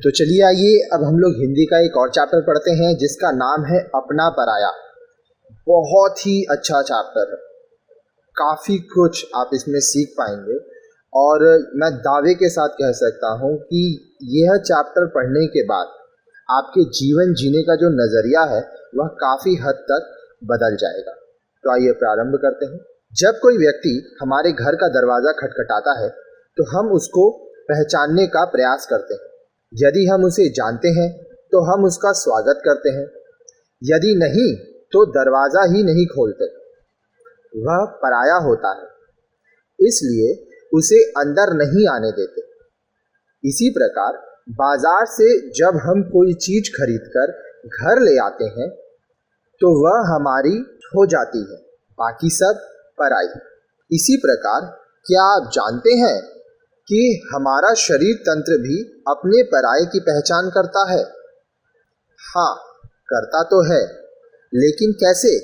तो चलिए आइए अब हम लोग हिंदी का एक और चैप्टर पढ़ते हैं जिसका नाम है अपना पराया। बहुत ही अच्छा चैप्टर है, काफ़ी कुछ आप इसमें सीख पाएंगे और मैं दावे के साथ कह सकता हूँ कि यह चैप्टर पढ़ने के बाद आपके जीवन जीने का जो नज़रिया है वह काफ़ी हद तक बदल जाएगा। तो आइए प्रारंभ करते हैं। जब कोई व्यक्ति हमारे घर का दरवाज़ा खटखटाता है तो हम उसको पहचानने का प्रयास करते हैं। यदि हम उसे जानते हैं तो हम उसका स्वागत करते हैं, यदि नहीं तो दरवाज़ा ही नहीं खोलते। वह पराया होता है, इसलिए उसे अंदर नहीं आने देते। इसी प्रकार बाजार से जब हम कोई चीज़ खरीदकर घर ले आते हैं तो वह हमारी हो जाती है, बाकी सब पराई। इसी प्रकार क्या आप जानते हैं कि हमारा शरीर तंत्र भी अपने पराये की पहचान करता है? हाँ, करता तो है, लेकिन कैसे?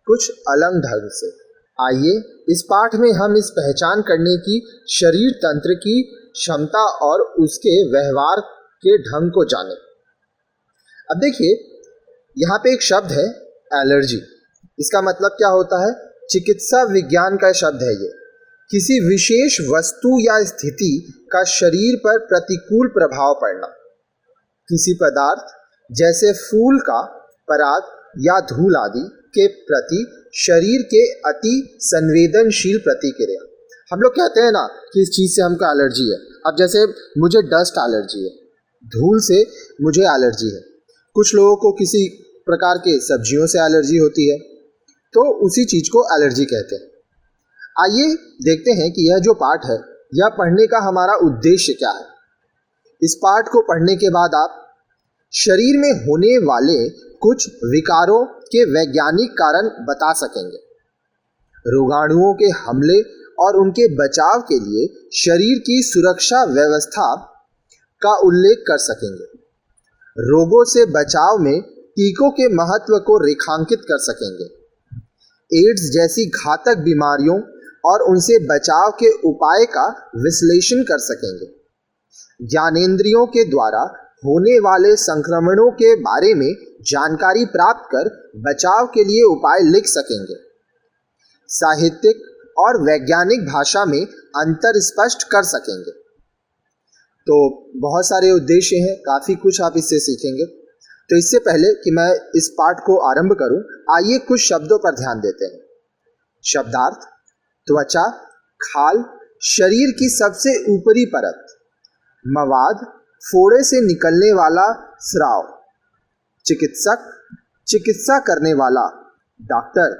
कुछ अलग ढंग से। आइए इस पाठ में हम इस पहचान करने की शरीर तंत्र की क्षमता और उसके व्यवहार के ढंग को जानें। अब देखिए, यहाँ पे एक शब्द है एलर्जी। इसका मतलब क्या होता है? चिकित्सा विज्ञान का शब्द है ये। किसी विशेष वस्तु या स्थिति का शरीर पर प्रतिकूल प्रभाव पड़ना। किसी पदार्थ जैसे फूल का पराग या धूल आदि के प्रति शरीर के अति संवेदनशील प्रतिक्रिया। हम लोग कहते हैं ना कि इस चीज़ से हमको एलर्जी है। अब जैसे मुझे डस्ट एलर्जी है, धूल से मुझे एलर्जी है। कुछ लोगों को किसी प्रकार के सब्जियों से एलर्जी होती है, तो उसी चीज़ को एलर्जी कहते हैं। आइए देखते हैं कि यह जो पाठ है, यह पढ़ने का हमारा उद्देश्य क्या है। इस पाठ को पढ़ने के बाद आप शरीर में होने वाले कुछ विकारों के वैज्ञानिक कारण बता सकेंगे। रोगाणुओं के हमले और उनके बचाव के लिए शरीर की सुरक्षा व्यवस्था का उल्लेख कर सकेंगे। रोगों से बचाव में टीकों के महत्व को रेखांकित कर सकेंगे। एड्स जैसी घातक बीमारियों और उनसे बचाव के उपाय का विश्लेषण कर सकेंगे। ज्ञानेंद्रियों के द्वारा होने वाले संक्रमणों के बारे में जानकारी प्राप्त कर बचाव के लिए उपाय लिख सकेंगे। साहित्यिक और वैज्ञानिक भाषा में अंतर स्पष्ट कर सकेंगे। तो बहुत सारे उद्देश्य हैं, काफ़ी कुछ आप इससे सीखेंगे। तो इससे पहले कि मैं इस पाठ को आरंभ करूं, आइए कुछ शब्दों पर ध्यान देते हैं। शब्दार्थ: त्वचा, खाल, शरीर की सबसे ऊपरी परत। मवाद: फोड़े से निकलने वाला स्राव। चिकित्सक: चिकित्सा करने वाला, डॉक्टर।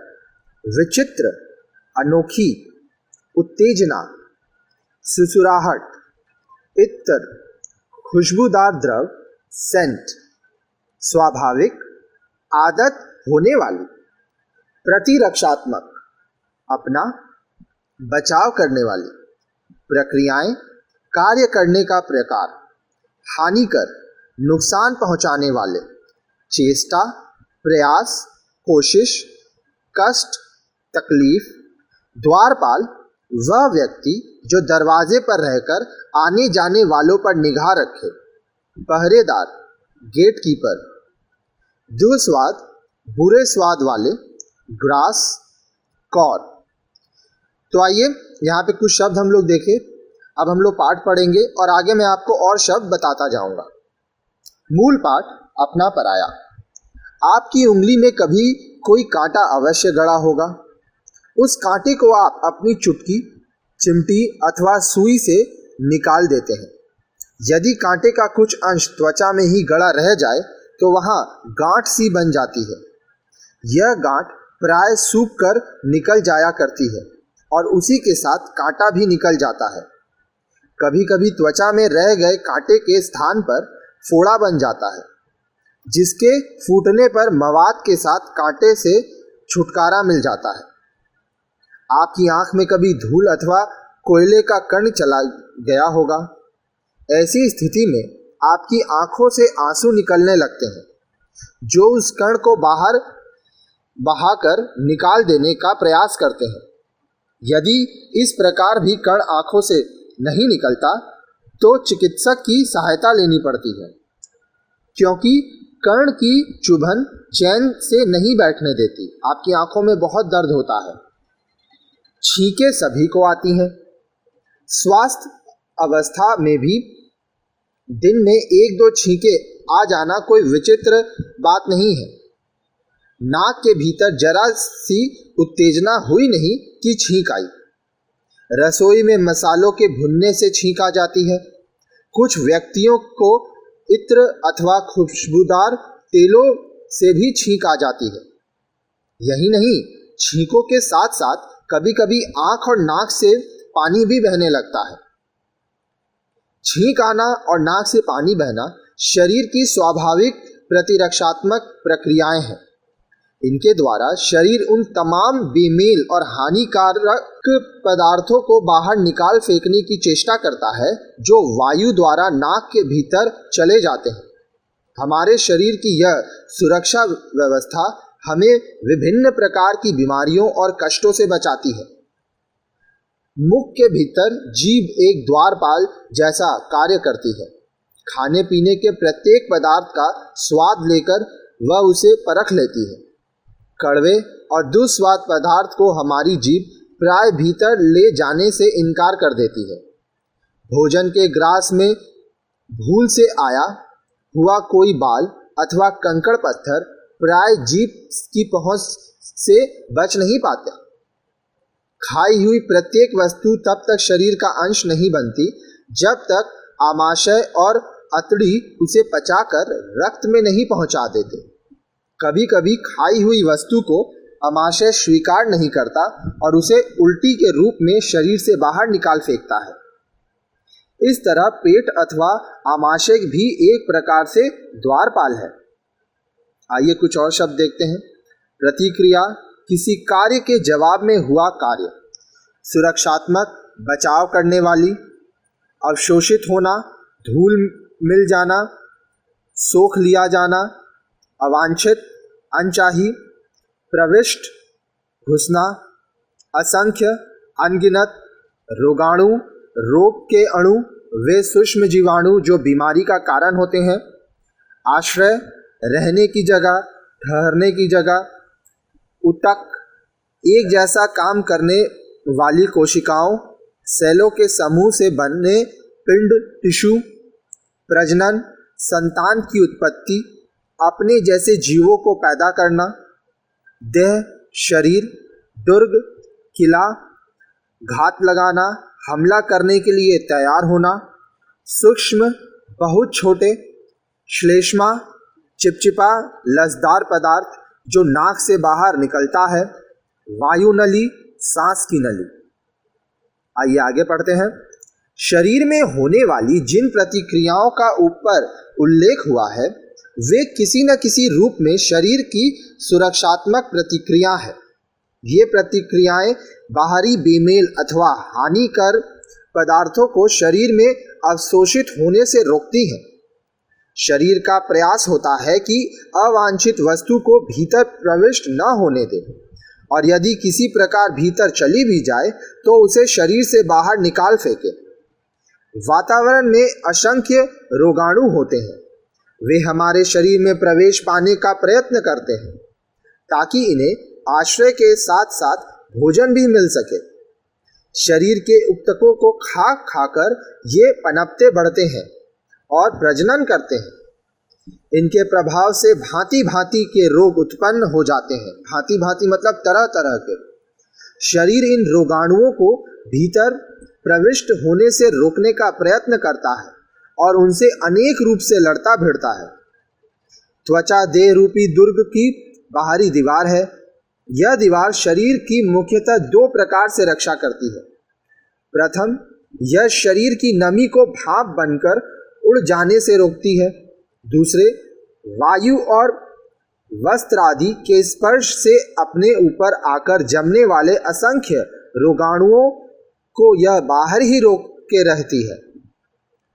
विचित्र: अनोखी, उत्तेजना, सुसुराहट, इत्र, खुशबूदार द्रव, सेंट। स्वाभाविक, आदत होने वाली। प्रतिरक्षात्मक: अपना, बचाव करने वाली। प्रक्रियाएं: कार्य करने का प्रकार। हानिकर: नुकसान पहुंचाने वाले। चेष्टा, प्रयास, कोशिश, कष्ट, तकलीफ। द्वारपाल: वह व्यक्ति जो दरवाजे पर रहकर आने जाने वालों पर निगाह रखे। पहरेदार, गेटकीपर। दुस्वाद: बुरे स्वाद वाले। ग्रास, कौर। तो आइए यहाँ पे कुछ शब्द हम लोग देखें। अब हम लोग पाठ पढ़ेंगे और आगे मैं आपको और शब्द बताता जाऊंगा। मूल पाठ: अपना पराया। आपकी उंगली में कभी कोई कांटा अवश्य गड़ा होगा। उस कांटे को आप अपनी चुटकी, चिमटी अथवा सुई से निकाल देते हैं। यदि कांटे का कुछ अंश त्वचा में ही गड़ा रह जाए तो वहाँ गांठ सी बन जाती है। यह गांठ प्राय सूख कर निकल जाया करती है और उसी के साथ कांटा भी निकल जाता है। कभी कभी त्वचा में रह गए कांटे के स्थान पर फोड़ा बन जाता है, जिसके फूटने पर मवाद के साथ कांटे से छुटकारा मिल जाता है। आपकी आंख में कभी धूल अथवा कोयले का कण चला गया होगा। ऐसी स्थिति में आपकी आंखों से आंसू निकलने लगते हैं, जो उस कण को बाहर बहाकर निकाल देने का प्रयास करते हैं। यदि इस प्रकार भी कण आंखों से नहीं निकलता तो चिकित्सक की सहायता लेनी पड़ती है, क्योंकि कर्ण की चुभन चैन से नहीं बैठने देती। आपकी आंखों में बहुत दर्द होता है। छींकें सभी को आती हैं। स्वास्थ्य अवस्था में भी दिन में 1-2 छींकें आ जाना कोई विचित्र बात नहीं है। नाक के भीतर जरा सी उत्तेजना हुई नहीं कि छींक आई। रसोई में मसालों के भुनने से छींक आ जाती है। कुछ व्यक्तियों को इत्र अथवा खुशबूदार तेलों से भी छींक आ जाती है। यही नहीं, छींकों के साथ साथ कभी कभी आंख और नाक से पानी भी बहने लगता है। छींक आना और नाक से पानी बहना शरीर की स्वाभाविक प्रतिरक्षात्मक प्रक्रियाएं हैं। इनके द्वारा शरीर उन तमाम बेमेल और हानिकारक पदार्थों को बाहर निकाल फेंकने की चेष्टा करता है जो वायु द्वारा नाक के भीतर चले जाते हैं। हमारे शरीर की यह सुरक्षा व्यवस्था हमें विभिन्न प्रकार की बीमारियों और कष्टों से बचाती है। मुख के भीतर जीभ एक द्वारपाल जैसा कार्य करती है। खाने पीने के प्रत्येक पदार्थ का स्वाद लेकर वह उसे परख लेती है। कड़वे और दुस्वाद पदार्थ को हमारी जीभ प्राय भीतर ले जाने से इनकार कर देती है। भोजन के ग्रास में भूल से आया हुआ कोई बाल अथवा कंकड़ पत्थर प्राय जीभ की पहुंच से बच नहीं पाते। खाई हुई प्रत्येक वस्तु तब तक शरीर का अंश नहीं बनती जब तक आमाशय और अतड़ी उसे पचाकर रक्त में नहीं पहुंचा देते। कभी कभी खाई हुई वस्तु को आमाशय स्वीकार नहीं करता और उसे उल्टी के रूप में शरीर से बाहर निकाल फेंकता है। इस तरह पेट अथवा आमाशय भी एक प्रकार से द्वारपाल है। आइए कुछ और शब्द देखते हैं। प्रतिक्रिया, किसी कार्य के जवाब में हुआ कार्य। सुरक्षात्मक, बचाव करने वाली। अवशोषित होना, धूल मिल जाना, सोख लिया जाना। अवांछित, अनचाही। प्रविष्ट, घुसना। असंख्य, अनगिनत। रोगाणु, रोग के अणु, वे सूक्ष्म जीवाणु जो बीमारी का कारण होते हैं। आश्रय, रहने की जगह, ठहरने की जगह। उतक, एक जैसा काम करने वाली कोशिकाओं, सेलों के समूह से बनने पिंड, टिश्यू। प्रजनन, संतान की उत्पत्ति, अपने जैसे जीवों को पैदा करना। देह, शरीर। दुर्ग, किला। घात लगाना, हमला करने के लिए तैयार होना। सूक्ष्म, बहुत छोटे। श्लेष्मा, चिपचिपा लसदार पदार्थ जो नाक से बाहर निकलता है। वायु नली, सांस की नली। आइए आगे पढ़ते हैं। शरीर में होने वाली जिन प्रतिक्रियाओं का ऊपर उल्लेख हुआ है वे किसी न किसी रूप में शरीर की सुरक्षात्मक प्रतिक्रिया है। ये प्रतिक्रियाएं बाहरी बेमेल अथवा हानिकर पदार्थों को शरीर में अवशोषित होने से रोकती हैं। शरीर का प्रयास होता है कि अवांछित वस्तु को भीतर प्रविष्ट न होने दे, और यदि किसी प्रकार भीतर चली भी जाए तो उसे शरीर से बाहर निकाल फेंके। वातावरण में असंख्य रोगाणु होते हैं। वे हमारे शरीर में प्रवेश पाने का प्रयत्न करते हैं ताकि इन्हें आश्रय के साथ साथ भोजन भी मिल सके। शरीर के उतकों को खा खाकर ये पनपते बढ़ते हैं और प्रजनन करते हैं। इनके प्रभाव से भांति भांति के रोग उत्पन्न हो जाते हैं। भांति भांति मतलब तरह तरह के। शरीर इन रोगाणुओं को भीतर प्रविष्ट होने से रोकने का प्रयत्न करता है और उनसे अनेक रूप से लड़ता भिड़ता है। त्वचा देह रूपी दुर्ग की बाहरी दीवार है। यह दीवार शरीर की मुख्यतः 2 प्रकार से रक्षा करती है। प्रथम, यह शरीर की नमी को भाप बनकर उड़ जाने से रोकती है। दूसरे, वायु और वस्त्र आदि के स्पर्श से अपने ऊपर आकर जमने वाले असंख्य रोगाणुओं को यह बाहर ही रोक के रहती है।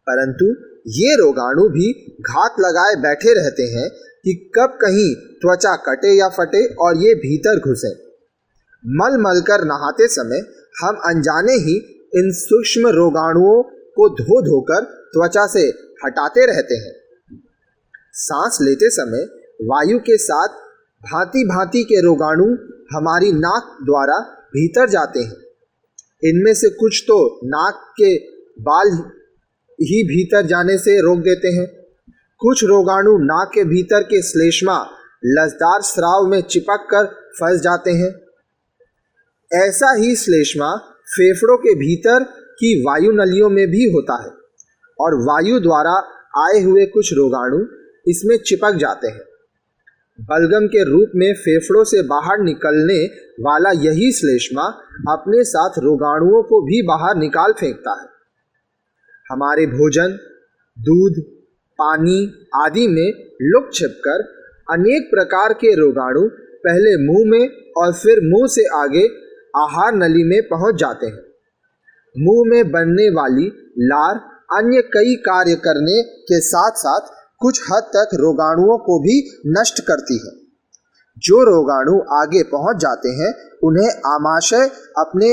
परंतु ये रोगाणु भी घात लगाए बैठे रहते हैं कि कब कहीं त्वचा कटे या फटे और ये भीतर घुसे। मल मल कर नहाते समय हम अनजाने ही इन सूक्ष्म रोगाणुओं को धो धोकर त्वचा से हटाते रहते हैं। सांस लेते समय वायु के साथ भांति भांति के रोगाणु हमारी नाक द्वारा भीतर जाते हैं। इनमें से कुछ तो नाक के बाल ही भीतर जाने से रोक देते हैं। कुछ रोगाणु नाक के भीतर के श्लेष्मा लसदार स्राव में चिपक कर फंस जाते हैं। ऐसा ही श्लेष्मा फेफड़ों के भीतर की वायु नलियों में भी होता है और वायु द्वारा आए हुए कुछ रोगाणु इसमें चिपक जाते हैं। बलगम के रूप में फेफड़ों से बाहर निकलने वाला यही श्लेष्मा अपने साथ रोगाणुओं को भी बाहर निकाल फेंकता है। हमारे भोजन, दूध, पानी आदि में लुक छिपकर अनेक प्रकार के रोगाणु पहले मुंह में और फिर मुंह से आगे आहार नली में पहुंच जाते हैं। मुंह में बनने वाली लार अन्य कई कार्य करने के साथ साथ कुछ हद तक रोगाणुओं को भी नष्ट करती है। जो रोगाणु आगे पहुंच जाते हैं उन्हें आमाशय अपने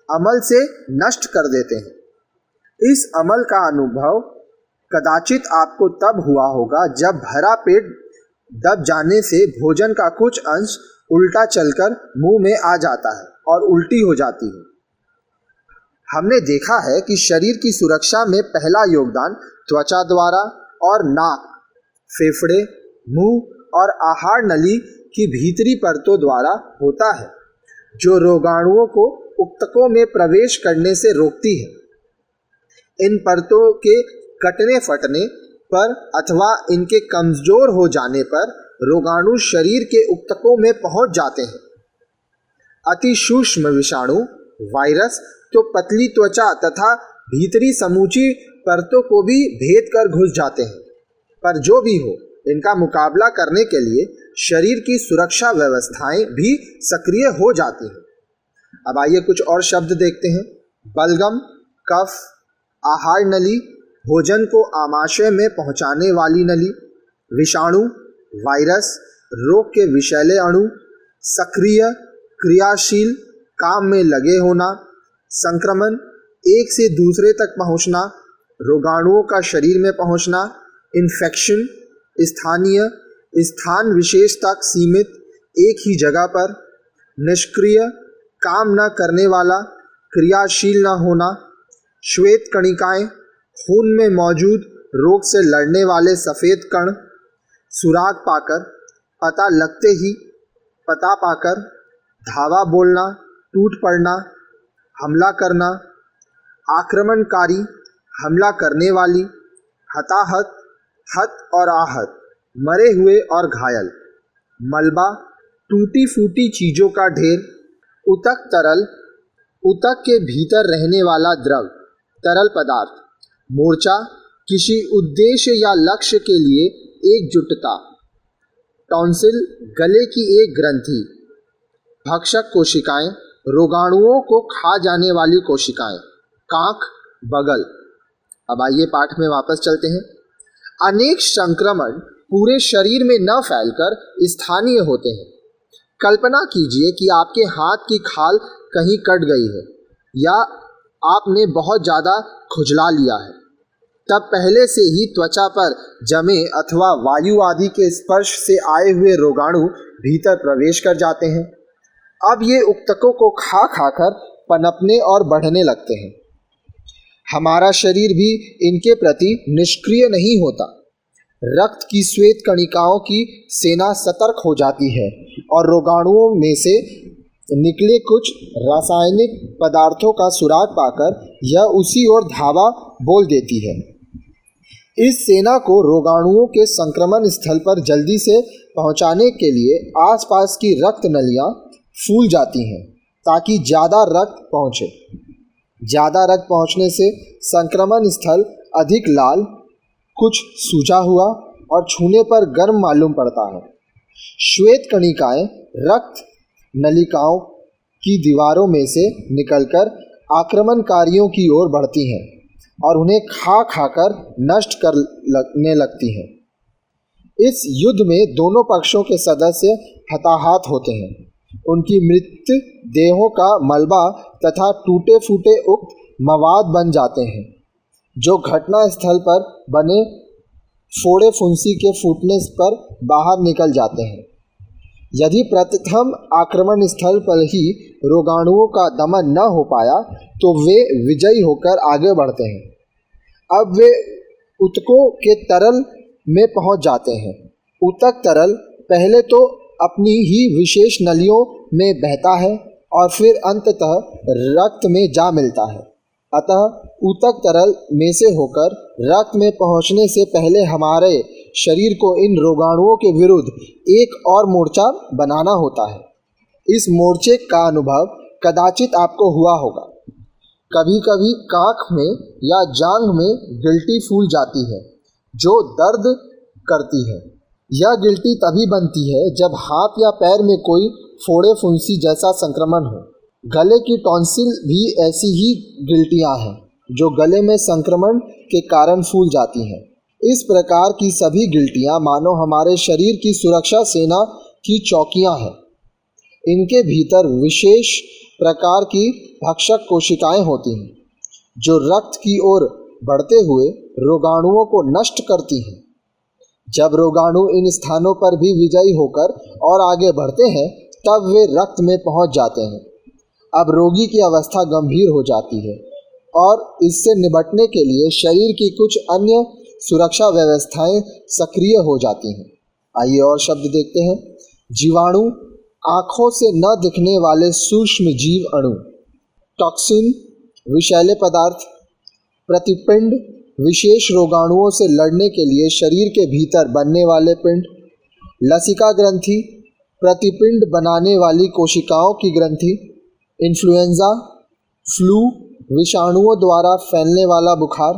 अमल से नष्ट कर देते हैं। इस अमल का अनुभव कदाचित आपको तब हुआ होगा जब भरा पेट दब जाने से भोजन का कुछ अंश उल्टा चलकर मुंह में आ जाता है और उल्टी हो जाती है। हमने देखा है कि शरीर की सुरक्षा में पहला योगदान त्वचा द्वारा और नाक, फेफड़े, मुंह और आहार नली की भीतरी परतों द्वारा होता है, जो रोगाणुओं को उक्तकों में प्रवेश करने से रोकती है। इन परतों के कटने फटने पर अथवा इनके कमजोर हो जाने पर रोगाणु शरीर के उक्तकों में पहुंच जाते हैं। अति सूक्ष्म विषाणु, वायरस तो पतली त्वचा तथा भीतरी समूची परतों को भी भेद कर घुस जाते हैं। पर जो भी हो, इनका मुकाबला करने के लिए शरीर की सुरक्षा व्यवस्थाएं भी सक्रिय हो जाती हैं। अब आइए कुछ और शब्द देखते हैं। बलगम, कफ, आहार नली, भोजन को आमाशय में पहुंचाने वाली नली, विषाणु, वायरस, रोग के विषैले अणु, सक्रिय, क्रियाशील, काम में लगे होना, संक्रमण, एक से दूसरे तक पहुंचना, रोगाणुओं का शरीर में पहुंचना, इन्फेक्शन, स्थानीय, स्थान विशेष तक सीमित, एक ही जगह पर, निष्क्रिय, काम न करने वाला, क्रियाशील न होना, श्वेत कणिकाएं, खून में मौजूद रोग से लड़ने वाले सफ़ेद कण, सुराग पाकर, पता लगते ही पता पाकर, धावा बोलना, टूट पड़ना, हमला करना, आक्रमणकारी, हमला करने वाली, हताहत, हत और आहत, मरे हुए और घायल, मलबा, टूटी फूटी चीज़ों का ढेर, उतक तरल, उतक के भीतर रहने वाला द्रव, तरल पदार्थ, मोर्चा, किसी उद्देश्य या लक्ष्य के लिए एकजुटता, टॉन्सिल, गले की एक ग्रंथि, भक्षक कोशिकाएं, रोगाणुओं को खा जाने वाली कोशिकाएं, कांख, बगल। अब आइए पाठ में वापस चलते हैं। अनेक संक्रमण पूरे शरीर में न फैलकर स्थानीय होते हैं। कल्पना कीजिए कि आपके हाथ की खाल कहीं कट गई है या आपने बहुत ज़्यादा खुजला लिया है, तब पहले से ही त्वचा पर जमे अथवा वायु आदि के स्पर्श से आए हुए रोगाणु भीतर प्रवेश कर जाते हैं। अब ये उक्तकों को खा खाकर पनपने और बढ़ने लगते हैं। हमारा शरीर भी इनके प्रति निष्क्रिय नहीं होता। रक्त की श्वेत कणिकाओं की सेना सतर्क हो जाती है और रोगाणुओं में से निकले कुछ रासायनिक पदार्थों का सुराग पाकर यह उसी ओर धावा बोल देती है। इस सेना को रोगाणुओं के संक्रमण स्थल पर जल्दी से पहुंचाने के लिए आसपास की रक्त नलियां फूल जाती हैं ताकि ज़्यादा रक्त पहुंचे। ज़्यादा रक्त पहुंचने से संक्रमण स्थल अधिक लाल, कुछ सूजा हुआ और छूने पर गर्म मालूम पड़ता है। श्वेत कणिकाएं रक्त नलिकाओं की दीवारों में से निकलकर आक्रमणकारियों की ओर बढ़ती हैं और उन्हें खा खाकर नष्ट करने लगती हैं। इस युद्ध में दोनों पक्षों के सदस्य हताहत होते हैं। उनकी मृत देहों का मलबा तथा टूटे फूटे उक्त मवाद बन जाते हैं। जो घटना स्थल पर बने फोड़े फुंसी के फूटने पर बाहर निकल जाते हैं। यदि प्रथम आक्रमण स्थल पर ही रोगाणुओं का दमन न हो पाया तो वे विजयी होकर आगे बढ़ते हैं। अब वे ऊतकों के तरल में पहुंच जाते हैं। ऊतक तरल पहले तो अपनी ही विशेष नलियों में बहता है और फिर अंततः रक्त में जा मिलता है। अतः ऊतक तरल में से होकर रक्त में पहुंचने से पहले हमारे शरीर को इन रोगाणुओं के विरुद्ध एक और मोर्चा बनाना होता है। इस मोर्चे का अनुभव कदाचित आपको हुआ होगा। कभी कभी कांख में या जांघ में गिल्टी फूल जाती है जो दर्द करती है। यह गिल्टी तभी बनती है जब हाथ या पैर में कोई फोड़े फुंसी जैसा संक्रमण हो। गले की टॉन्सिल भी ऐसी ही गिल्टियां हैं जो गले में संक्रमण के कारण फूल जाती हैं। इस प्रकार की सभी गिल्टियां मानो हमारे शरीर की सुरक्षा सेना की चौकियां हैं। इनके भीतर विशेष प्रकार की भक्षक कोशिकाएं होती हैं जो रक्त की ओर बढ़ते हुए रोगाणुओं को नष्ट करती हैं। जब रोगाणु इन स्थानों पर भी विजयी होकर और आगे बढ़ते हैं तब वे रक्त में पहुंच जाते हैं। अब रोगी की अवस्था गंभीर हो जाती है और इससे निपटने के लिए शरीर की कुछ अन्य सुरक्षा व्यवस्थाएं सक्रिय हो जाती हैं। आइए और शब्द देखते हैं। जीवाणु, आँखों से न दिखने वाले सूक्ष्म जीव अणु। टॉक्सिन, विषैले पदार्थ। प्रतिपिंड, विशेष रोगाणुओं से लड़ने के लिए शरीर के भीतर बनने वाले पिंड। लसिका ग्रंथि, प्रतिपिंड बनाने वाली कोशिकाओं की ग्रंथि। इन्फ्लुएंजा, फ्लू, विषाणुओं द्वारा फैलने वाला बुखार।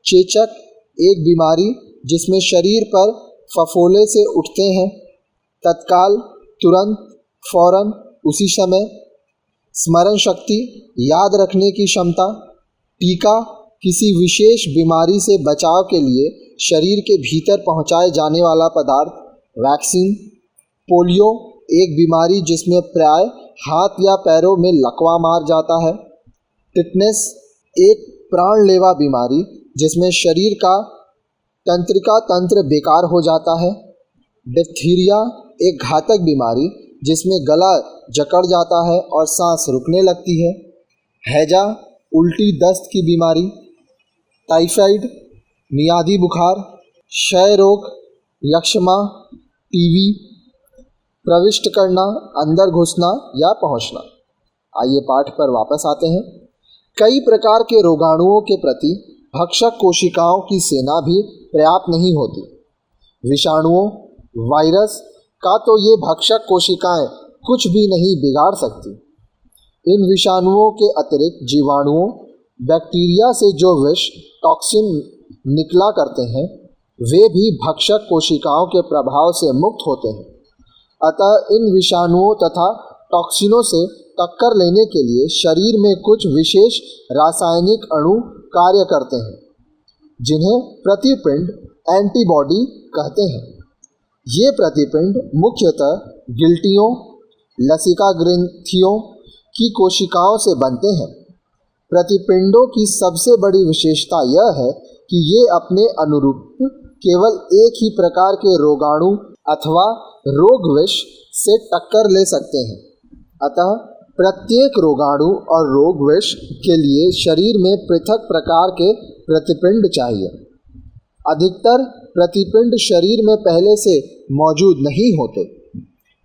चेचक, एक बीमारी जिसमें शरीर पर फफोले से उठते हैं, तत्काल, तुरंत, फौरन, उसी समय। स्मरण शक्ति, याद रखने की क्षमता। टीका, किसी विशेष बीमारी से बचाव के लिए शरीर के भीतर पहुंचाए जाने वाला पदार्थ। वैक्सीन। पोलियो, एक बीमारी जिसमें प्राय हाथ या पैरों में लकवा मार जाता है। टिटनेस, एक प्राणलेवा बीमारी जिसमें शरीर का तंत्रिका तंत्र बेकार हो जाता है। डिप्थीरिया, एक घातक बीमारी जिसमें गला जकड़ जाता है और सांस रुकने लगती है। हैजा, उल्टी दस्त की बीमारी। टाइफाइड, मियादी बुखार। क्षय रोग, यक्ष्मा, टीबी। प्रविष्ट करना, अंदर घुसना या पहुंचना। आइए पाठ पर वापस आते हैं। कई प्रकार के रोगाणुओं के प्रति भक्षक कोशिकाओं की सेना भी पर्याप्त नहीं होती। विषाणुओं, वायरस का तो ये भक्षक कोशिकाएं कुछ भी नहीं बिगाड़ सकती। इन विषाणुओं के अतिरिक्त जीवाणुओं, बैक्टीरिया से जो विष टॉक्सिन निकला करते हैं वे भी भक्षक कोशिकाओं के प्रभाव से मुक्त होते हैं। अतः इन विषाणुओं तथा टॉक्सिनों से टक्कर लेने के लिए शरीर में कुछ विशेष रासायनिक अणु कार्य करते हैं जिन्हें प्रतिपिंड, एंटीबॉडी कहते हैं। ये प्रतिपिंड मुख्यतः गिल्टियों, लसिका ग्रंथियों की कोशिकाओं से बनते हैं। प्रतिपिंडों की सबसे बड़ी विशेषता यह है कि ये अपने अनुरूप केवल एक ही प्रकार के रोगाणु अथवा रोग विष से टक्कर ले सकते हैं। अतः प्रत्येक रोगाणु और रोग विष के लिए शरीर में पृथक प्रकार के प्रतिपिंड चाहिए। अधिकतर प्रतिपिंड शरीर में पहले से मौजूद नहीं होते।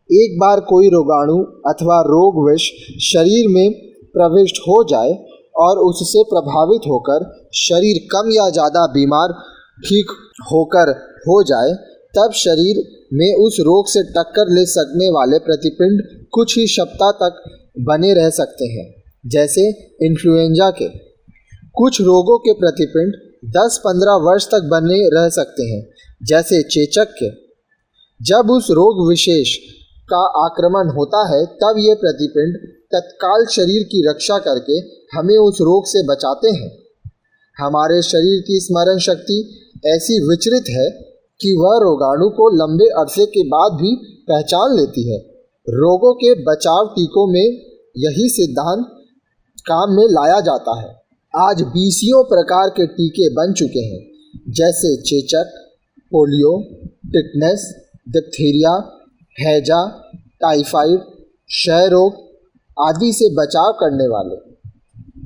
एक बार कोई रोगाणु अथवा रोग विष शरीर में प्रविष्ट हो जाए और उससे प्रभावित होकर शरीर कम या ज़्यादा बीमार ठीक होकर हो जाए, तब शरीर में उस रोग से टक्कर ले सकने वाले प्रतिपिंड कुछ ही सप्ताह तक बने रह सकते हैं। जैसे इन्फ्लुएंजा के कुछ रोगों के प्रतिपिंड 10-15 वर्ष तक बने रह सकते हैं, जैसे चेचक के। जब उस रोग विशेष का आक्रमण होता है तब ये प्रतिपिंड तत्काल शरीर की रक्षा करके हमें उस रोग से बचाते हैं। हमारे शरीर की स्मरण शक्ति ऐसी विचलित है कि वह रोगाणु को लंबे अरसे के बाद भी पहचान लेती है। रोगों के बचाव टीकों में यही सिद्धांत काम में लाया जाता है। आज बीसियों प्रकार के टीके बन चुके हैं, जैसे चेचक, पोलियो, टिटनेस, डिप्थीरिया, हैजा, टाइफाइड, क्षय रोग आदि से बचाव करने वाले।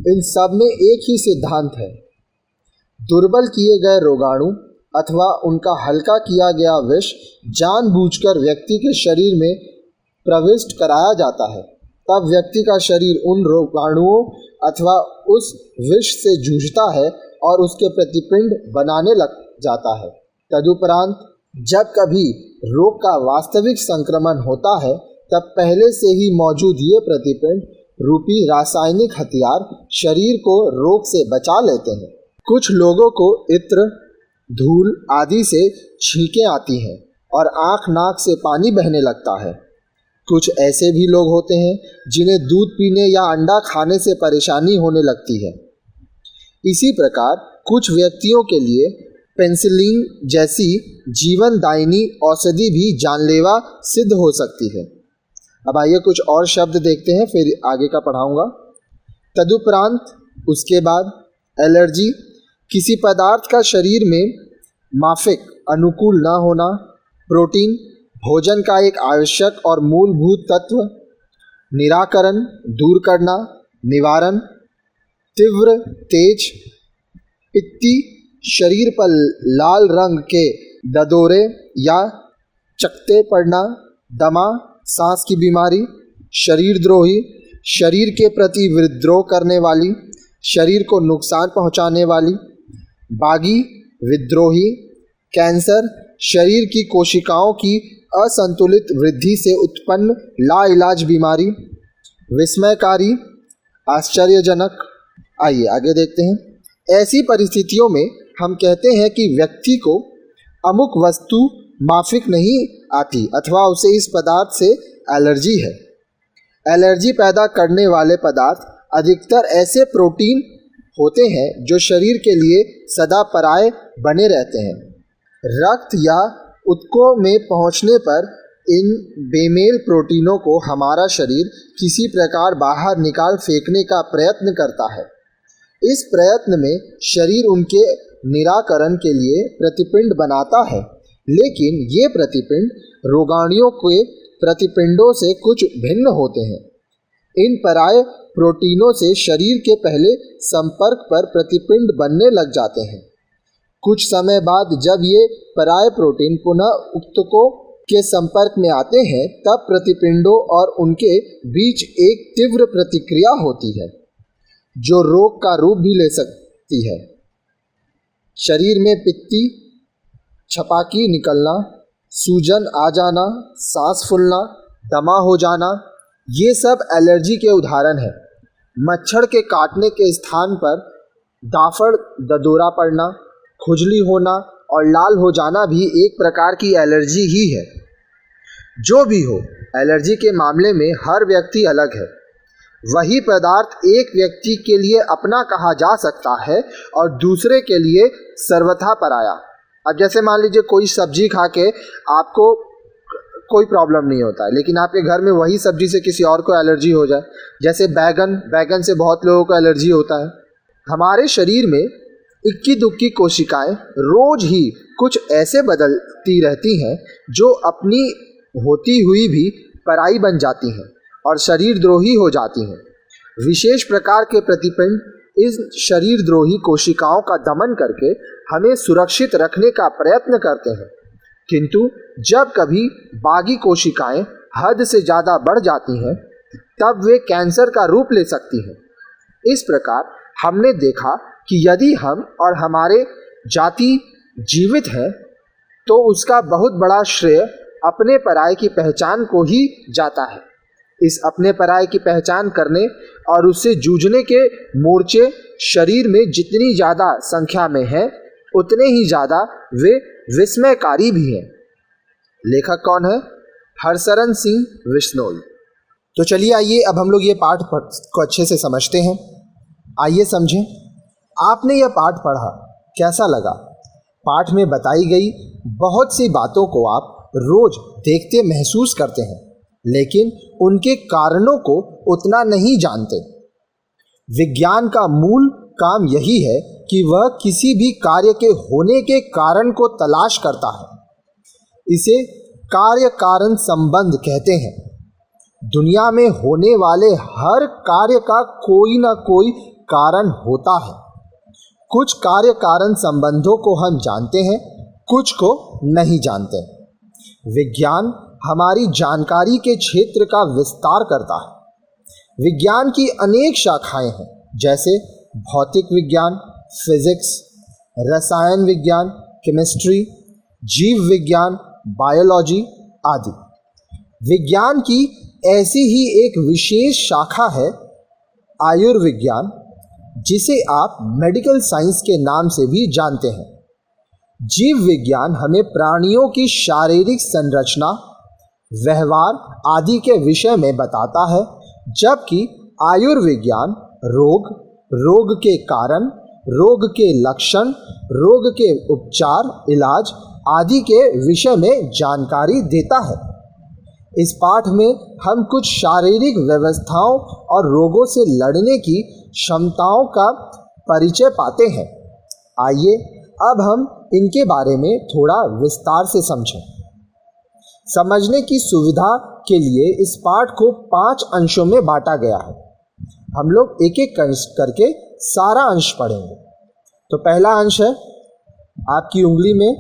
इन सब में एक ही सिद्धांत है, दुर्बल किए गए रोगाणु अथवा उनका हल्का किया गया विष जानबूझकर व्यक्ति के शरीर में प्रविष्ट कराया जाता है। तब व्यक्ति का शरीर उन रोगाणुओं अथवा उस विष से जूझता है और उसके प्रतिपिंड बनाने लग जाता है। तदुपरांत जब कभी रोग का वास्तविक संक्रमण होता है, तब पहले से ही मौजूद ये प्रतिपिंड रूपी रासायनिक हथियार शरीर को रोग से बचा लेते हैं। कुछ लोगों को इत्र, धूल आदि से छींकें आती हैं और आँख नाक से पानी बहने लगता है। कुछ ऐसे भी लोग होते हैं जिन्हें दूध पीने या अंडा खाने से परेशानी होने लगती है। इसी प्रकार कुछ व्यक्तियों के लिए पेनिसिलिन जैसी जीवनदायिनी औषधि भी जानलेवा सिद्ध हो सकती है। अब आइए कुछ और शब्द देखते हैं, फिर आगे का पढ़ाऊंगा। तदुपरांत उसके बाद एलर्जी, किसी पदार्थ का शरीर में माफिक अनुकूल न होना। प्रोटीन, भोजन का एक आवश्यक और मूलभूत तत्व। निराकरण, दूर करना, निवारण। तीव्र, तेज, पित्ती, शरीर पर लाल रंग के ददोरे या चकत्ते पड़ना। दमा, सांस की बीमारी। शरीरद्रोही, शरीर के प्रति विद्रोह करने वाली, शरीर को नुकसान पहुंचाने वाली। बागी, विद्रोही। कैंसर, शरीर की कोशिकाओं की असंतुलित वृद्धि से उत्पन्न लाइलाज बीमारी। विस्मयकारी, आश्चर्यजनक। आइए आगे देखते हैं। ऐसी परिस्थितियों में हम कहते हैं कि व्यक्ति को अमुक वस्तु माफिक नहीं आती अथवा उसे इस पदार्थ से एलर्जी है। एलर्जी पैदा करने वाले पदार्थ अधिकतर ऐसे प्रोटीन होते हैं जो शरीर के लिए सदा पराये बने रहते हैं। रक्त या ऊतकों में पहुंचने पर इन बेमेल प्रोटीनों को हमारा शरीर किसी प्रकार बाहर निकाल फेंकने का प्रयत्न करता है। इस प्रयत्न में शरीर उनके निराकरण के लिए प्रतिपिंड बनाता है, लेकिन ये प्रतिपिंड रोगाणुओं के प्रतिपिंडों से कुछ भिन्न होते हैं। इन पराये प्रोटीनों से शरीर के पहले संपर्क पर प्रतिपिंड बनने लग जाते हैं। कुछ समय बाद जब ये पराये प्रोटीन पुनः ऊतकों के संपर्क में आते हैं, तब प्रतिपिंडों और उनके बीच एक तीव्र प्रतिक्रिया होती है जो रोग का रूप भी ले सकती है। शरीर में पित्ती, छपाकी निकलना, सूजन आ जाना, सांस फूलना, दमा हो जाना, ये सब एलर्जी के उदाहरण हैं। मच्छर के काटने के स्थान पर दाफड़ ददोरा पड़ना, खुजली होना और लाल हो जाना भी एक प्रकार की एलर्जी ही है। जो भी हो, एलर्जी के मामले में हर व्यक्ति अलग है। वही पदार्थ एक व्यक्ति के लिए अपना कहा जा सकता है और दूसरे के लिए सर्वथा पराया। अब जैसे मान लीजिए कोई सब्जी खा के आपको कोई प्रॉब्लम नहीं होता है, लेकिन आपके घर में वही सब्जी से किसी और को एलर्जी हो जाए। जैसे बैगन से बहुत लोगों को एलर्जी होता है। हमारे शरीर में इक्की दुक्की कोशिकाएं रोज ही कुछ ऐसे बदलती रहती हैं जो अपनी होती हुई भी पराई बन जाती हैं और शरीरद्रोही हो जाती हैं। विशेष प्रकार के प्रतिपिंड इस शरीरद्रोही कोशिकाओं का दमन करके हमें सुरक्षित रखने का प्रयत्न करते हैं, किंतु जब कभी बागी कोशिकाएं हद से ज़्यादा बढ़ जाती हैं, तब वे कैंसर का रूप ले सकती हैं। इस प्रकार हमने देखा कि यदि हम और हमारे जाति जीवित हैं, तो उसका बहुत बड़ा श्रेय अपने पराये की पहचान को ही जाता है। इस अपने पराये की पहचान करने और उससे जूझने के मोर्चे शरीर में जितनी ज़्यादा संख्या में हैं, उतने ही ज़्यादा वे विस्मयकारी भी हैं। लेखक कौन है? हरशरण सिंह बिश्नोई। तो चलिए आइए अब हम लोग ये पाठ को अच्छे से समझते हैं। आइए समझें। आपने यह पाठ पढ़ा, कैसा लगा? पाठ में बताई गई बहुत सी बातों को आप रोज देखते महसूस करते हैं, लेकिन उनके कारणों को उतना नहीं जानते। विज्ञान का मूल काम यही है कि वह किसी भी कार्य के होने के कारण को तलाश करता है। इसे कार्य कारण संबंध कहते हैं। दुनिया में होने वाले हर कार्य का कोई ना कोई कारण होता है। कुछ कार्य कारण संबंधों को हम जानते हैं, कुछ को नहीं जानते। विज्ञान हमारी जानकारी के क्षेत्र का विस्तार करता है। विज्ञान की अनेक शाखाएं हैं, जैसे भौतिक विज्ञान, फिजिक्स, रसायन विज्ञान, केमिस्ट्री, जीव विज्ञान, बायोलॉजी आदि। विज्ञान की ऐसी ही एक विशेष शाखा है आयुर्विज्ञान, जिसे आप मेडिकल साइंस के नाम से भी जानते हैं। जीव विज्ञान हमें प्राणियों की शारीरिक संरचना, व्यवहार आदि के विषय में बताता है, जबकि आयुर्विज्ञान रोग, रोग के कारण, रोग के लक्षण, रोग के उपचार, इलाज आदि के विषय में जानकारी देता है। इस पाठ में हम कुछ शारीरिक व्यवस्थाओं और रोगों से लड़ने की क्षमताओं का परिचय पाते हैं। आइए अब हम इनके बारे में थोड़ा विस्तार से समझें। समझने की सुविधा के लिए इस पाठ को 5 अंशों में बांटा गया है। हम लोग एक एक करके सारा अंश पढ़ेंगे। तो पहला अंश है आपकी उंगली में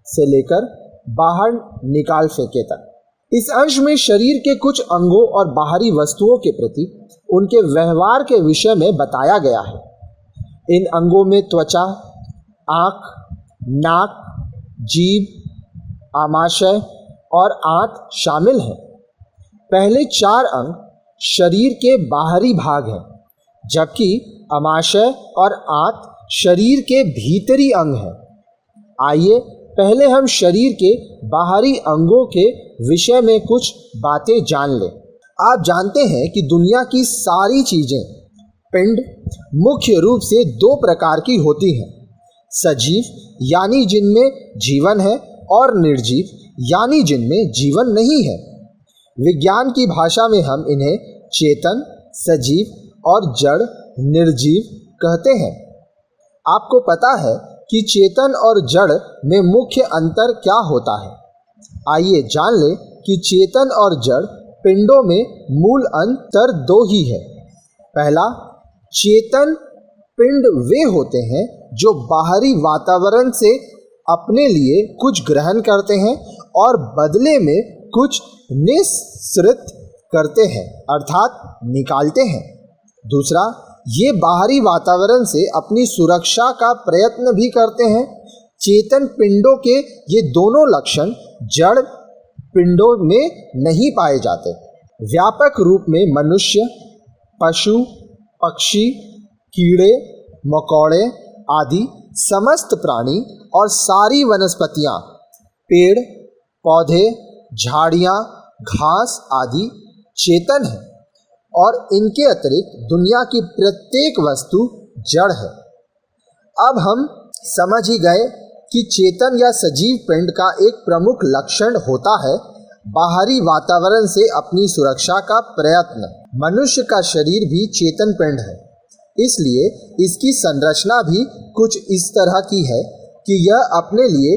से लेकर बाहर निकाल फेंके तक। इस अंश में शरीर के कुछ अंगों और बाहरी वस्तुओं के प्रति उनके व्यवहार के विषय में बताया गया है। इन अंगों में त्वचा, आँख, नाक, जीभ, आमाशय और आंत शामिल हैं। पहले 4 अंग शरीर के बाहरी भाग हैं, जबकि आमाशय और आंत शरीर के भीतरी अंग हैं। आइए पहले हम शरीर के बाहरी अंगों के विषय में कुछ बातें जान लें। आप जानते हैं कि दुनिया की सारी चीज़ें, पिंड, मुख्य रूप से 2 प्रकार की होती हैं। सजीव यानी जिनमें जीवन है, और निर्जीव यानी जिनमें जीवन नहीं है। विज्ञान की भाषा में हम इन्हें चेतन, सजीव और जड़, निर्जीव कहते हैं। आपको पता है कि चेतन और जड़ में मुख्य अंतर क्या होता है? आइए जान लें कि चेतन और जड़ पिंडों में मूल अंतर 2 ही है। पहला, चेतन पिंड वे होते हैं जो बाहरी वातावरण से अपने लिए कुछ ग्रहण करते हैं और बदले में कुछ निःसृत करते हैं, अर्थात निकालते हैं। दूसरा, ये बाहरी वातावरण से अपनी सुरक्षा का प्रयत्न भी करते हैं। चेतन पिंडों के ये दोनों लक्षण जड़ पिंडों में नहीं पाए जाते। व्यापक रूप में मनुष्य, पशु, पक्षी, कीड़े, मकोड़े आदि समस्त प्राणी और सारी वनस्पतियाँ, पेड़, पौधे, झाड़ियाँ, घास आदि चेतन हैं, और इनके अतिरिक्त दुनिया की प्रत्येक वस्तु जड़ है। अब हम समझ ही गए कि चेतन या सजीव पिंड का एक प्रमुख लक्षण होता है बाहरी वातावरण से अपनी सुरक्षा का प्रयत्न। मनुष्य का शरीर भी चेतन पिंड है, इसलिए इसकी संरचना भी कुछ इस तरह की है कि यह अपने लिए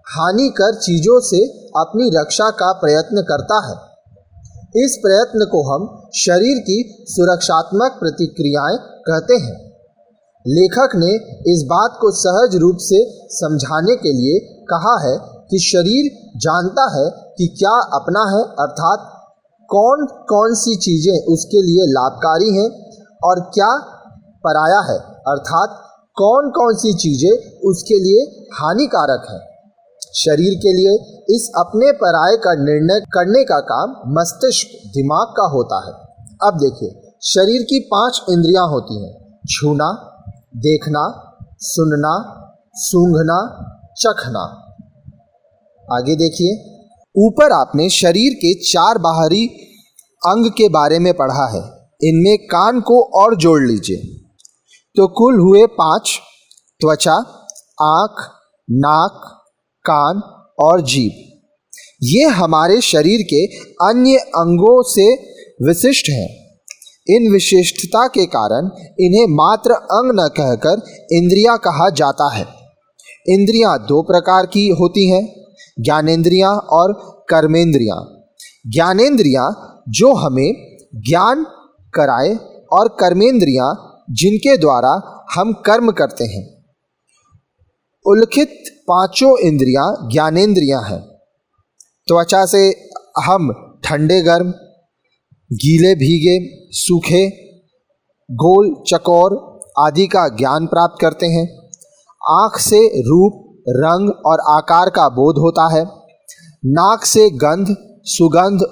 हानिकर चीज़ों से अपनी रक्षा का प्रयत्न करता है। इस प्रयत्न को हम शरीर की सुरक्षात्मक प्रतिक्रियाएं कहते हैं। लेखक ने इस बात को सहज रूप से समझाने के लिए कहा है कि शरीर जानता है कि क्या अपना है, अर्थात कौन कौन सी चीज़ें उसके लिए लाभकारी हैं और क्या पराया है, अर्थात कौन कौन सी चीज़ें उसके लिए हानिकारक हैं। शरीर के लिए इस अपने पराये का निर्णय करने का काम मस्तिष्क, दिमाग का होता है। अब देखिए, शरीर की 5 इंद्रियां होती हैं: छूना, देखना, सुनना, सूंघना, चखना। आगे देखिए, ऊपर आपने शरीर के 4 बाहरी अंग के बारे में पढ़ा है। इनमें कान को और जोड़ लीजिए तो कुल हुए 5: त्वचा, आँख, नाक, कान और जीभ। ये हमारे शरीर के अन्य अंगों से विशिष्ट हैं। इन विशिष्टता के कारण इन्हें मात्र अंग न कहकर इंद्रियां कहा जाता है। इंद्रियां दो प्रकार की होती हैं, ज्ञानेंद्रियां और कर्मेंद्रियां। ज्ञानेंद्रियां जो हमें ज्ञान कराए और कर्मेंद्रियां जिनके द्वारा हम कर्म करते हैं। उल्लिखित पांचों इंद्रियां ज्ञानेंद्रियां हैं। त्वचा से हम ठंडे गर्म, गीले भीगे, सूखे, गोल चकोर आदि का ज्ञान प्राप्त करते हैं। आँख से रूप, रंग और आकार का बोध होता है। नाक से गंध, सुगंध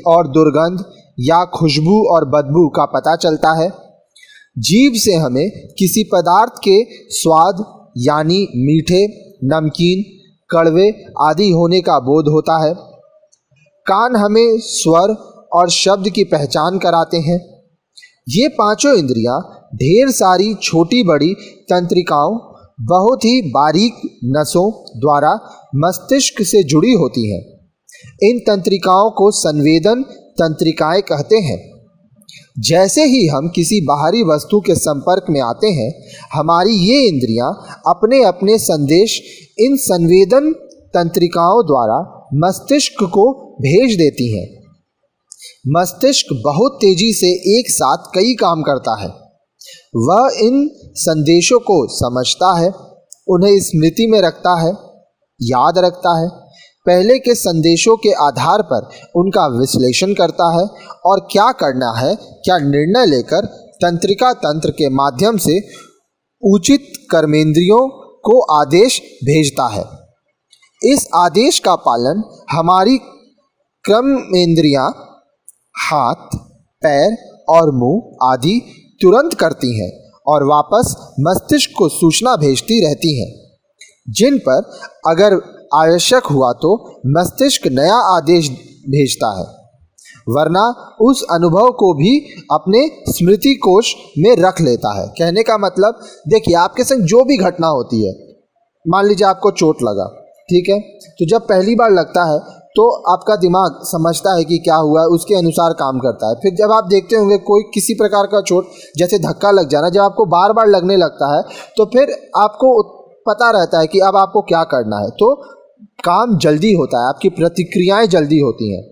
और दुर्गंध या खुशबू और बदबू का पता चलता है। जीभ से हमें किसी पदार्थ के स्वाद यानी मीठे, नमकीन, कड़वे आदि होने का बोध होता है। कान हमें स्वर और शब्द की पहचान कराते हैं। ये पांचों इंद्रियां ढेर सारी छोटी बड़ी तंत्रिकाओं, बहुत ही बारीक नसों द्वारा मस्तिष्क से जुड़ी होती हैं। इन तंत्रिकाओं को संवेदन तंत्रिकाएं कहते हैं। जैसे ही हम किसी बाहरी वस्तु के संपर्क में आते हैं, हमारी ये इंद्रियां अपने अपने संदेश इन संवेदन तंत्रिकाओं द्वारा मस्तिष्क को भेज देती हैं। मस्तिष्क बहुत तेजी से एक साथ कई काम करता है। वह इन संदेशों को समझता है, उन्हें स्मृति में रखता है, याद रखता है, पहले के संदेशों के आधार पर उनका विश्लेषण करता है और क्या करना है, क्या निर्णय लेकर तंत्रिका तंत्र के माध्यम से उचित कर्मेंद्रियों को आदेश भेजता है। इस आदेश का पालन हमारी कर्मेंद्रियां हाथ, पैर और मुंह आदि तुरंत करती हैं और वापस मस्तिष्क को सूचना भेजती रहती हैं, जिन पर अगर आवश्यक हुआ तो मस्तिष्क नया आदेश भेजता है, वरना उस अनुभव को भी अपने स्मृति कोश में रख लेता है। कहने का मतलब, देखिए आपके संग जो भी घटना होती है, मान लीजिए आपको चोट लगा, ठीक है, तो जब पहली बार लगता है तो आपका दिमाग समझता है कि क्या हुआ है, उसके अनुसार काम करता है। फिर जब आप देखते होंगे कोई किसी प्रकार का चोट, जैसे धक्का लग जाना, जब आपको बार बार लगने लगता है तो फिर आपको पता रहता है कि अब आपको क्या करना है, तो काम जल्दी होता है, आपकी प्रतिक्रियाएं जल्दी होती हैं।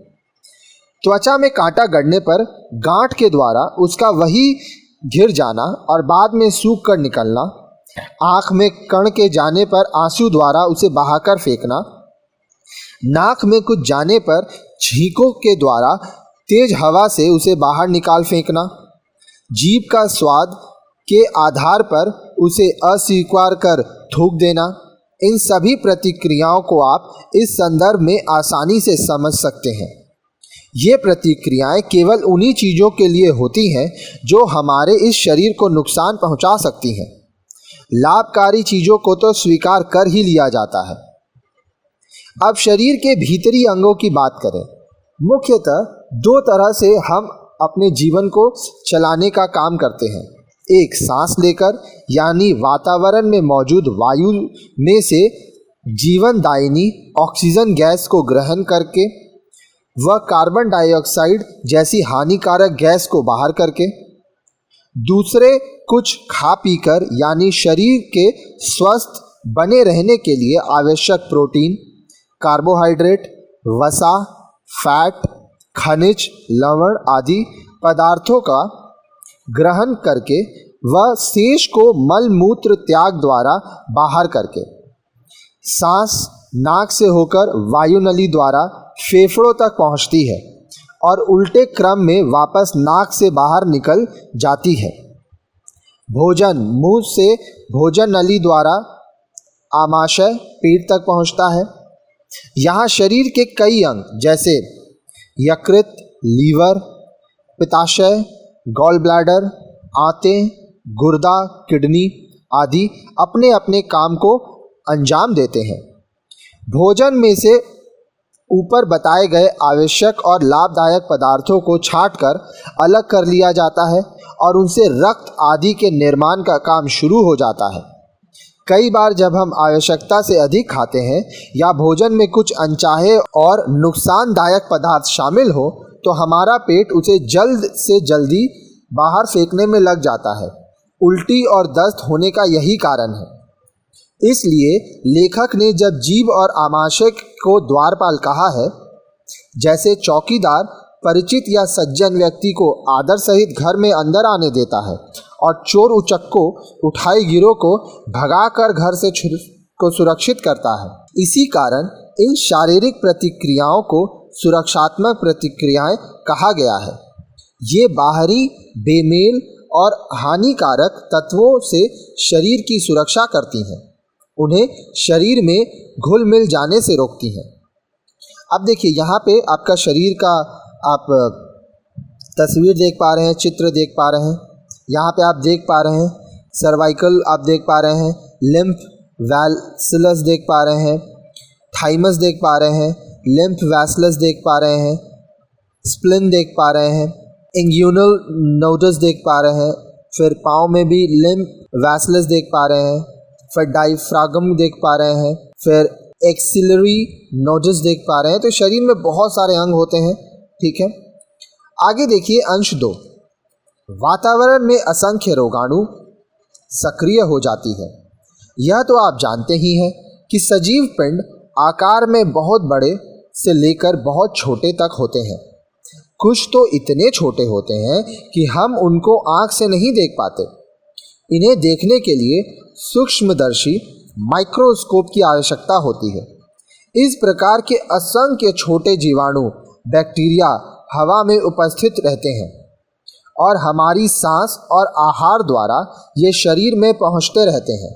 त्वचा में कांटा गड़ने पर गांठ के द्वारा उसका वही घिर जाना और बाद में सूख कर निकलना, आँख में कण के जाने पर आंसू द्वारा उसे बहाकर फेंकना, नाक में कुछ जाने पर छींकों के द्वारा तेज हवा से उसे बाहर निकाल फेंकना, जीभ का स्वाद के आधार पर उसे अस्वीकार कर थूक देना, इन सभी प्रतिक्रियाओं को आप इस संदर्भ में आसानी से समझ सकते हैं। ये प्रतिक्रियाएं केवल उन्हीं चीज़ों के लिए होती हैं जो हमारे इस शरीर को नुकसान पहुंचा सकती हैं। लाभकारी चीज़ों को तो स्वीकार कर ही लिया जाता है। अब शरीर के भीतरी अंगों की बात करें। मुख्यतः दो तरह से हम अपने जीवन को चलाने का काम करते हैं। एक सांस लेकर, यानी वातावरण में मौजूद वायु में से जीवनदायिनी ऑक्सीजन गैस को ग्रहण करके व कार्बन डाइऑक्साइड जैसी हानिकारक गैस को बाहर करके। दूसरे कुछ खा पीकर, यानी शरीर के स्वस्थ बने रहने के लिए आवश्यक प्रोटीन, कार्बोहाइड्रेट, वसा, फैट, खनिज, लवण आदि पदार्थों का ग्रहण करके वह शेष को मल मूत्र त्याग द्वारा बाहर करके। सांस नाक से होकर वायुनली द्वारा फेफड़ों तक पहुंचती है और उल्टे क्रम में वापस नाक से बाहर निकल जाती है। भोजन मुंह से भोजन नली द्वारा आमाशय पेट तक पहुंचता है। यहाँ शरीर के कई अंग जैसे यकृत, लीवर, पित्ताशय, गॉल ब्लैडर, आंतें, गुर्दा, किडनी आदि अपने अपने काम को अंजाम देते हैं। भोजन में से ऊपर बताए गए आवश्यक और लाभदायक पदार्थों को छांटकर अलग कर लिया जाता है और उनसे रक्त आदि के निर्माण का काम शुरू हो जाता है। कई बार जब हम आवश्यकता से अधिक खाते हैं या भोजन में कुछ अनचाहे और नुकसानदायक पदार्थ शामिल हो तो हमारा पेट उसे जल्द से जल्दी बाहर फेंकने में लग जाता है। उल्टी और दस्त होने का यही कारण है। इसलिए लेखक ने जब जीभ और आमाशय को द्वारपाल कहा है, जैसे चौकीदार परिचित या सज्जन व्यक्ति को आदर सहित घर में अंदर आने देता है और चोर उचक्को उठाई गिरोह को भगाकर घर से को सुरक्षित करता है, इसी कारण इन शारीरिक प्रतिक्रियाओं को सुरक्षात्मक प्रतिक्रियाएं कहा गया है। ये बाहरी बेमेल और हानिकारक तत्वों से शरीर की सुरक्षा करती हैं, उन्हें शरीर में घुल मिल जाने से रोकती हैं। अब देखिए, यहाँ पे आपका शरीर का आप तस्वीर देख पा रहे हैं, चित्र देख पा रहे हैं। यहाँ पे आप देख पा रहे हैं सर्वाइकल, आप देख पा रहे हैं लिम्फ वैसलस देख पा रहे हैं, थाइमस देख पा रहे हैं, लिम्फ वैसलस देख पा रहे हैं, स्प्लिन देख पा रहे हैं, इंग्यूनल नोडस देख पा रहे हैं, फिर पाँव में भी लिम्फ वैसलस देख पा रहे हैं, फिर डायफ्रागम देख पा रहे हैं, फिर एक्सिलरी नोडस देख पा रहे हैं। तो शरीर में बहुत सारे अंग होते हैं, ठीक है। आगे देखिए अंश 2, वातावरण में असंख्य रोगाणु सक्रिय हो जाती है। यह तो आप जानते ही हैं कि सजीव पिंड आकार में बहुत बड़े से लेकर बहुत छोटे तक होते हैं। कुछ तो इतने छोटे होते हैं कि हम उनको आँख से नहीं देख पाते। इन्हें देखने के लिए सूक्ष्मदर्शी माइक्रोस्कोप की आवश्यकता होती है। इस प्रकार के असंख्य छोटे जीवाणु बैक्टीरिया हवा में उपस्थित रहते हैं और हमारी सांस और आहार द्वारा ये शरीर में पहुंचते रहते हैं।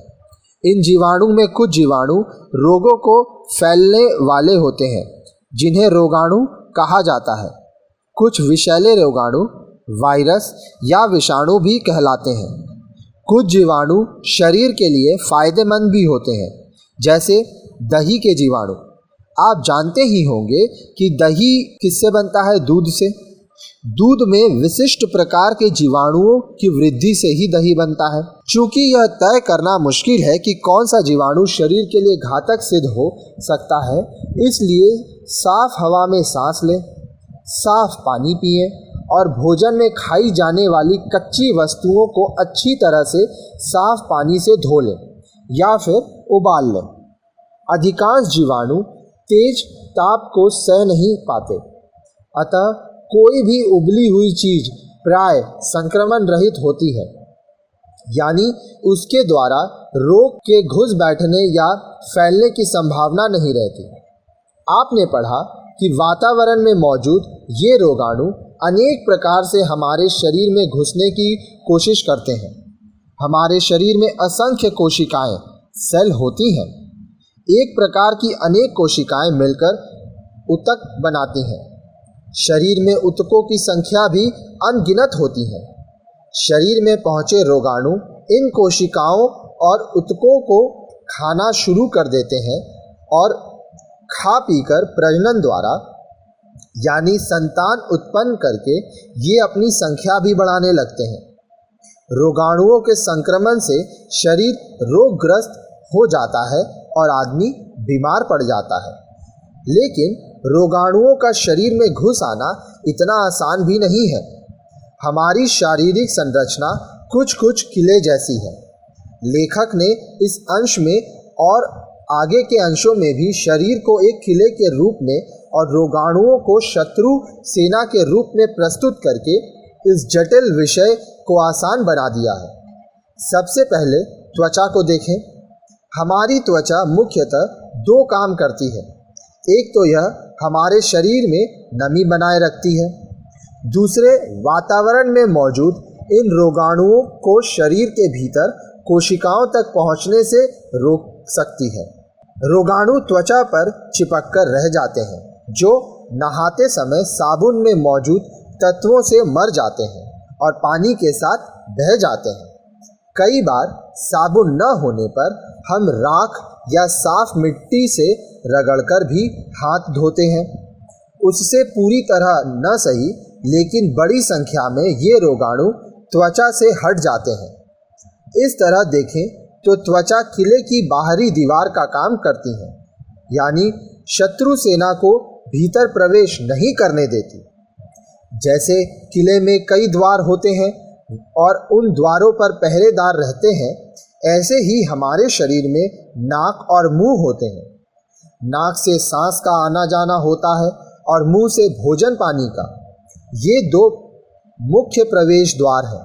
इन जीवाणु में कुछ जीवाणु रोगों को फैलने वाले होते हैं, जिन्हें रोगाणु कहा जाता है। कुछ विषैले रोगाणु वायरस या विषाणु भी कहलाते हैं। कुछ जीवाणु शरीर के लिए फायदेमंद भी होते हैं, जैसे दही के जीवाणु। आप जानते ही होंगे कि दही किससे बनता है? दूध से। दूध में विशिष्ट प्रकार के जीवाणुओं की वृद्धि से ही दही बनता है। चूंकि यह तय करना मुश्किल है कि कौन सा जीवाणु शरीर के लिए घातक सिद्ध हो सकता है, इसलिए साफ हवा में सांस लें, साफ पानी पिएं और भोजन में खाई जाने वाली कच्ची वस्तुओं को अच्छी तरह से साफ पानी से धो लें या फिर उबाल लें। अधिकांश जीवाणु तेज ताप को सह नहीं पाते, अतः कोई भी उबली हुई चीज प्राय संक्रमण रहित होती है, यानी उसके द्वारा रोग के घुस बैठने या फैलने की संभावना नहीं रहती। आपने पढ़ा कि वातावरण में मौजूद ये रोगाणु अनेक प्रकार से हमारे शरीर में घुसने की कोशिश करते हैं। हमारे शरीर में असंख्य कोशिकाएं सेल होती हैं। एक प्रकार की अनेक कोशिकाएं मिलकर ऊतक बनाती हैं। शरीर में ऊतकों की संख्या भी अनगिनत होती है। शरीर में पहुंचे रोगाणु इन कोशिकाओं और ऊतकों को खाना शुरू कर देते हैं और खा पीकर प्रजनन द्वारा यानी संतान उत्पन्न करके ये अपनी संख्या भी बढ़ाने लगते हैं। रोगाणुओं के संक्रमण से शरीर रोगग्रस्त हो जाता है और आदमी बीमार पड़ जाता है। लेकिन रोगाणुओं का शरीर में घुस आना इतना आसान भी नहीं है। हमारी शारीरिक संरचना कुछ कुछ किले जैसी है। लेखक ने इस अंश में और आगे के अंशों में भी शरीर को एक किले के रूप में और रोगाणुओं को शत्रु सेना के रूप में प्रस्तुत करके इस जटिल विषय को आसान बना दिया है। सबसे पहले त्वचा को देखें। हमारी त्वचा मुख्यतः दो काम करती है। एक तो यह हमारे शरीर में नमी बनाए रखती है, दूसरे वातावरण में मौजूद इन रोगाणुओं को शरीर के भीतर कोशिकाओं तक पहुंचने से रोक सकती है। रोगाणु त्वचा पर चिपककर रह जाते हैं, जो नहाते समय साबुन में मौजूद तत्वों से मर जाते हैं और पानी के साथ बह जाते हैं। कई बार साबुन न होने पर हम राख या साफ मिट्टी से रगड़कर भी हाथ धोते हैं। उससे पूरी तरह न सही, लेकिन बड़ी संख्या में ये रोगाणु त्वचा से हट जाते हैं। इस तरह देखें तो त्वचा किले की बाहरी दीवार का काम करती है, यानी शत्रु सेना को भीतर प्रवेश नहीं करने देती। जैसे किले में कई द्वार होते हैं और उन द्वारों पर पहरेदार रहते हैं, ऐसे ही हमारे शरीर में नाक और मुंह होते हैं। नाक से सांस का आना जाना होता है और मुंह से भोजन पानी का। ये दो मुख्य प्रवेश द्वार हैं।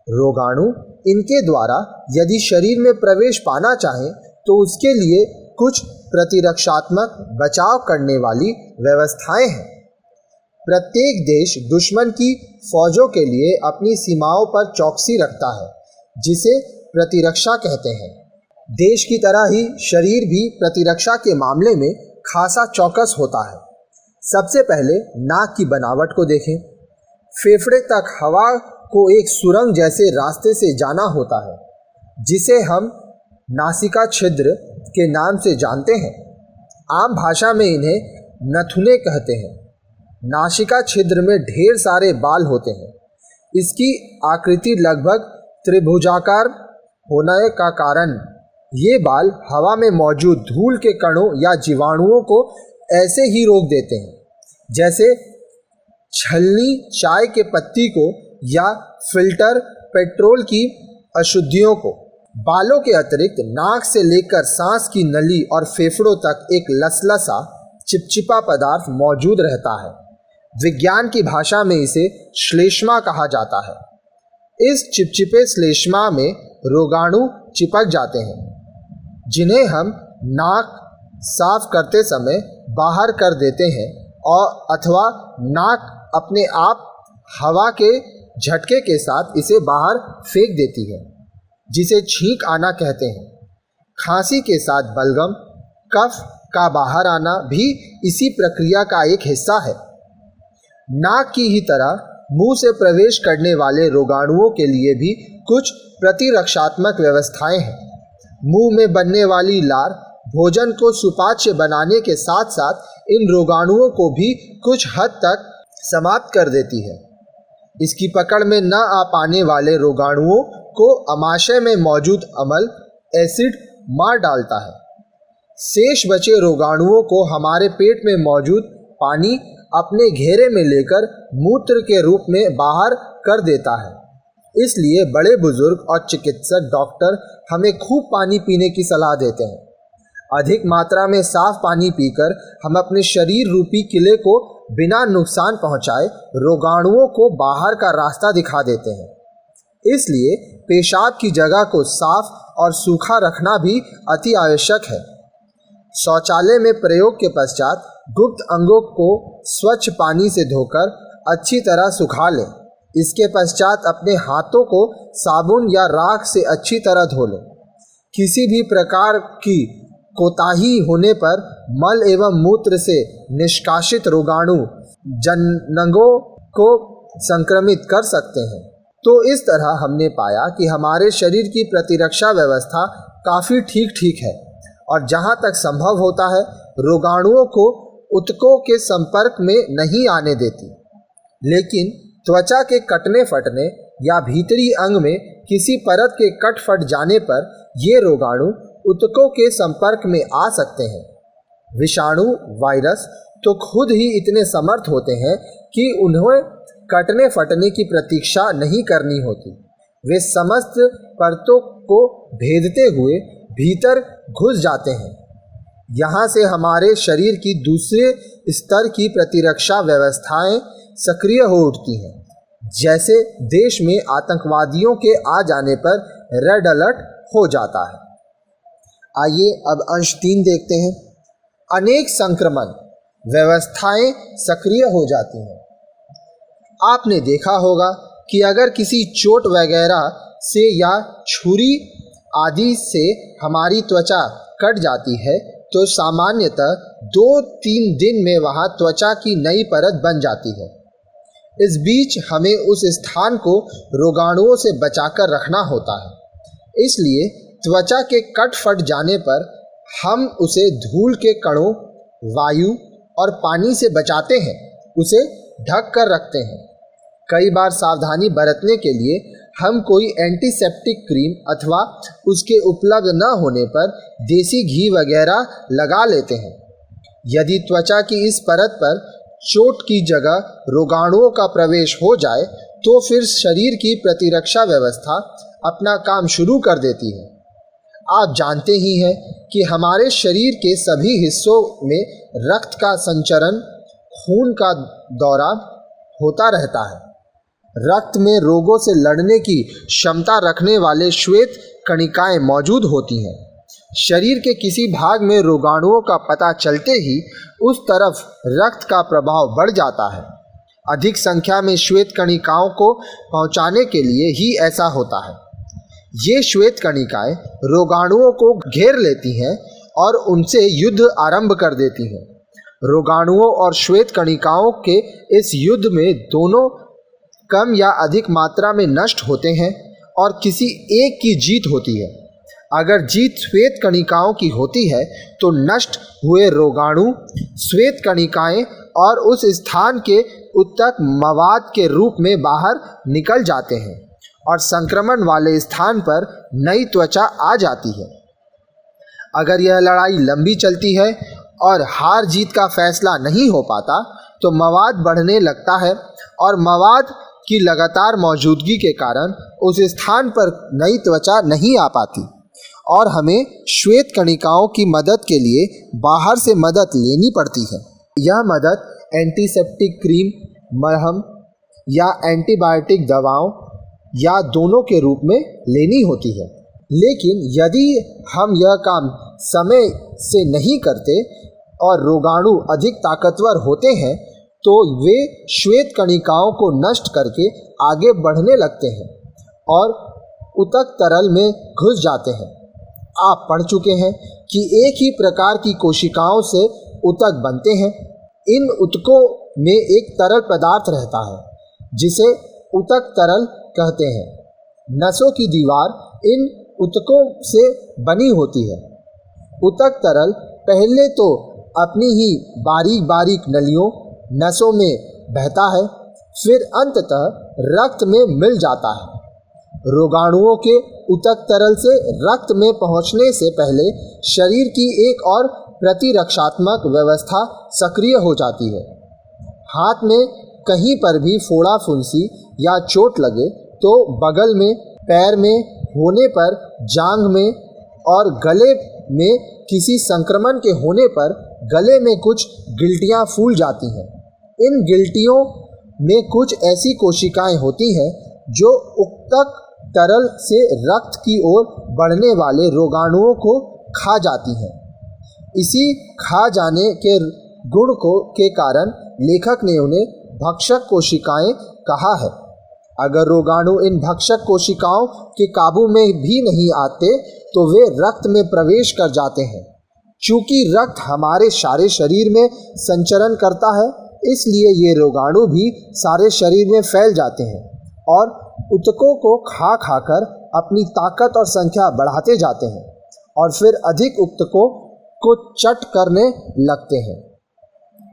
रोगाणु इनके द्वारा यदि शरीर में प्रवेश पाना चाहें तो उसके लिए कुछ प्रतिरक्षात्मक बचाव करने वाली व्यवस्थाएं हैं। प्रत्येक देश दुश्मन की फौजों के लिए अपनी सीमाओं पर चौकसी रखता है, जिसे प्रतिरक्षा कहते हैं। देश की तरह ही शरीर भी प्रतिरक्षा के मामले में खासा चौकस होता है। सबसे पहले नाक की बनावट को देखें। फेफड़े तक हवा को एक सुरंग जैसे रास्ते से जाना होता है, जिसे हम नासिका छिद्र के नाम से जानते हैं। आम भाषा में इन्हें नथुने कहते हैं। नासिका छिद्र में ढेर सारे बाल होते हैं। इसकी आकृति लगभग त्रिभुजाकार होने का कारण ये बाल हवा में मौजूद धूल के कणों या जीवाणुओं को ऐसे ही रोक देते हैं, जैसे छलनी चाय के पत्ती को या फिल्टर पेट्रोल की अशुद्धियों को। बालों के अतिरिक्त नाक से लेकर सांस की नली और फेफड़ों तक एक लसलसा चिपचिपा पदार्थ मौजूद रहता है। विज्ञान की भाषा में इसे श्लेष्मा कहा जाता है। इस चिपचिपे श्लेष्मा में रोगाणु चिपक जाते हैं, जिन्हें हम नाक साफ करते समय बाहर कर देते हैं और अथवा नाक अपने आप हवा के झटके के साथ इसे बाहर फेंक देती है, जिसे छींक आना कहते हैं। खांसी के साथ बलगम, कफ का बाहर आना भी इसी प्रक्रिया का एक हिस्सा है। नाक की ही तरह मुंह से प्रवेश करने वाले रोगाणुओं के लिए भी कुछ प्रतिरक्षात्मक व्यवस्थाएं हैं। मुंह में बनने वाली लार भोजन को सुपाच्य बनाने के साथ साथ इन रोगाणुओं को भी कुछ हद तक समाप्त कर देती है। इसकी पकड़ में न आ पाने वाले रोगाणुओं को अमाशय में मौजूद अम्ल एसिड मार डालता है। शेष बचे रोगाणुओं को हमारे पेट में मौजूद पानी अपने घेरे में लेकर मूत्र के रूप में बाहर कर देता है। इसलिए बड़े बुजुर्ग और चिकित्सक डॉक्टर हमें खूब पानी पीने की सलाह देते हैं। अधिक मात्रा में साफ पानी पीकर हम अपने शरीर रूपी किले को बिना नुकसान पहुंचाए रोगाणुओं को बाहर का रास्ता दिखा देते हैं। इसलिए पेशाब की जगह को साफ और सूखा रखना भी अति आवश्यक है। शौचालय में प्रयोग के पश्चात गुप्त अंगों को स्वच्छ पानी से धोकर अच्छी तरह सुखा लें। इसके पश्चात अपने हाथों को साबुन या राख से अच्छी तरह धो लें। किसी भी प्रकार की कोताही होने पर मल एवं मूत्र से निष्कासित रोगाणु जननों को संक्रमित कर सकते हैं। तो इस तरह हमने पाया कि हमारे शरीर की प्रतिरक्षा व्यवस्था काफ़ी ठीक है और जहाँ तक संभव होता है रोगाणुओं को ऊतकों के संपर्क में नहीं आने देती। लेकिन त्वचा के कटने फटने या भीतरी अंग में किसी परत के कट फट जाने पर ये रोगाणु ऊतकों के संपर्क में आ सकते हैं। विषाणु वायरस तो खुद ही इतने समर्थ होते हैं कि उन्हें कटने फटने की प्रतीक्षा नहीं करनी होती। वे समस्त परतों को भेदते हुए भीतर घुस जाते हैं। यहाँ से हमारे शरीर की दूसरे स्तर की प्रतिरक्षा व्यवस्थाएं सक्रिय हो उठती हैं। जैसे देश में आतंकवादियों के आ जाने पर रेड अलर्ट हो जाता है। आइए अब अंश 3 देखते हैं। अनेक संक्रमण व्यवस्थाएं सक्रिय हो जाती हैं। आपने देखा होगा कि अगर किसी चोट वगैरह से या छुरी आदि से हमारी त्वचा कट जाती है तो सामान्यतः 2-3 दिन में वहाँ त्वचा की नई परत बन जाती है। इस बीच हमें उस स्थान को रोगाणुओं से बचाकर रखना होता है। इसलिए त्वचा के कट फट जाने पर हम उसे धूल के कणों, वायु और पानी से बचाते हैं, उसे ढक कर रखते हैं। कई बार सावधानी बरतने के लिए हम कोई एंटीसेप्टिक क्रीम अथवा उसके उपलब्ध न होने पर देसी घी वगैरह लगा लेते हैं। यदि त्वचा की इस परत पर चोट की जगह रोगाणुओं का प्रवेश हो जाए तो फिर शरीर की प्रतिरक्षा व्यवस्था अपना काम शुरू कर देती है। आप जानते ही हैं कि हमारे शरीर के सभी हिस्सों में रक्त का संचरण, खून का दौरा होता रहता है। रक्त में रोगों से लड़ने की क्षमता रखने वाले श्वेत कणिकाएं मौजूद होती हैं। शरीर के किसी भाग में रोगाणुओं का पता चलते ही उस तरफ रक्त का प्रभाव बढ़ जाता है। अधिक संख्या में श्वेत कणिकाओं को पहुंचाने के लिए ही ऐसा होता है। ये श्वेत कणिकाएं रोगाणुओं को घेर लेती हैं और उनसे युद्ध आरंभ कर देती हैं। रोगाणुओं और श्वेत कणिकाओं के इस युद्ध में दोनों कम या अधिक मात्रा में नष्ट होते हैं और किसी एक की जीत होती है। अगर जीत श्वेत कणिकाओं की होती है तो नष्ट हुए रोगाणु श्वेत कणिकाएं और उस स्थान के उत्तक मवाद के रूप में बाहर निकल जाते हैं और संक्रमण वाले स्थान पर नई त्वचा आ जाती है। अगर यह लड़ाई लंबी चलती है और हार जीत का फैसला नहीं हो पाता तो मवाद बढ़ने लगता है और मवाद की लगातार मौजूदगी के कारण उस स्थान पर नई त्वचा नहीं आ पाती और हमें श्वेत कणिकाओं की मदद के लिए बाहर से मदद लेनी पड़ती है। यह मदद एंटीसेप्टिक क्रीम, मरहम या एंटीबायोटिक दवाओं या दोनों के रूप में लेनी होती है। लेकिन यदि हम यह काम समय से नहीं करते और रोगाणु अधिक ताकतवर होते हैं तो वे श्वेत कणिकाओं को नष्ट करके आगे बढ़ने लगते हैं और उत्तक तरल में घुस जाते हैं। आप पढ़ चुके हैं कि एक ही प्रकार की कोशिकाओं से उत्तक बनते हैं। इन उत्तकों में एक तरल पदार्थ रहता है जिसे उत्तक तरल कहते हैं। नसों की दीवार इन उत्तकों से बनी होती है। उत्तक तरल पहले तो अपनी ही बारीक बारीक नलियों नसों में बहता है, फिर अंततः रक्त में मिल जाता है। रोगाणुओं के उत्तक तरल से रक्त में पहुंचने से पहले शरीर की एक और प्रतिरक्षात्मक व्यवस्था सक्रिय हो जाती है। हाथ में कहीं पर भी फोड़ा फुंसी या चोट लगे तो बगल में, पैर में होने पर, जांघ में और गले में किसी संक्रमण के होने पर गले में कुछ गिल्टियां फूल जाती हैं। इन गिल्टियों में कुछ ऐसी कोशिकाएं होती हैं जो उत्तक तरल से रक्त की ओर बढ़ने वाले रोगाणुओं को खा जाती हैं। इसी खा जाने के गुण के कारण लेखक ने उन्हें भक्षक कोशिकाएं कहा है। अगर रोगाणु इन भक्षक कोशिकाओं के काबू में भी नहीं आते तो वे रक्त में प्रवेश कर जाते हैं। चूँकि रक्त हमारे सारे शरीर में संचरण करता है, इसलिए ये रोगाणु भी सारे शरीर में फैल जाते हैं और उत्तकों को खा खाकर अपनी ताकत और संख्या बढ़ाते जाते हैं और फिर अधिक उत्तकों को चट करने लगते हैं।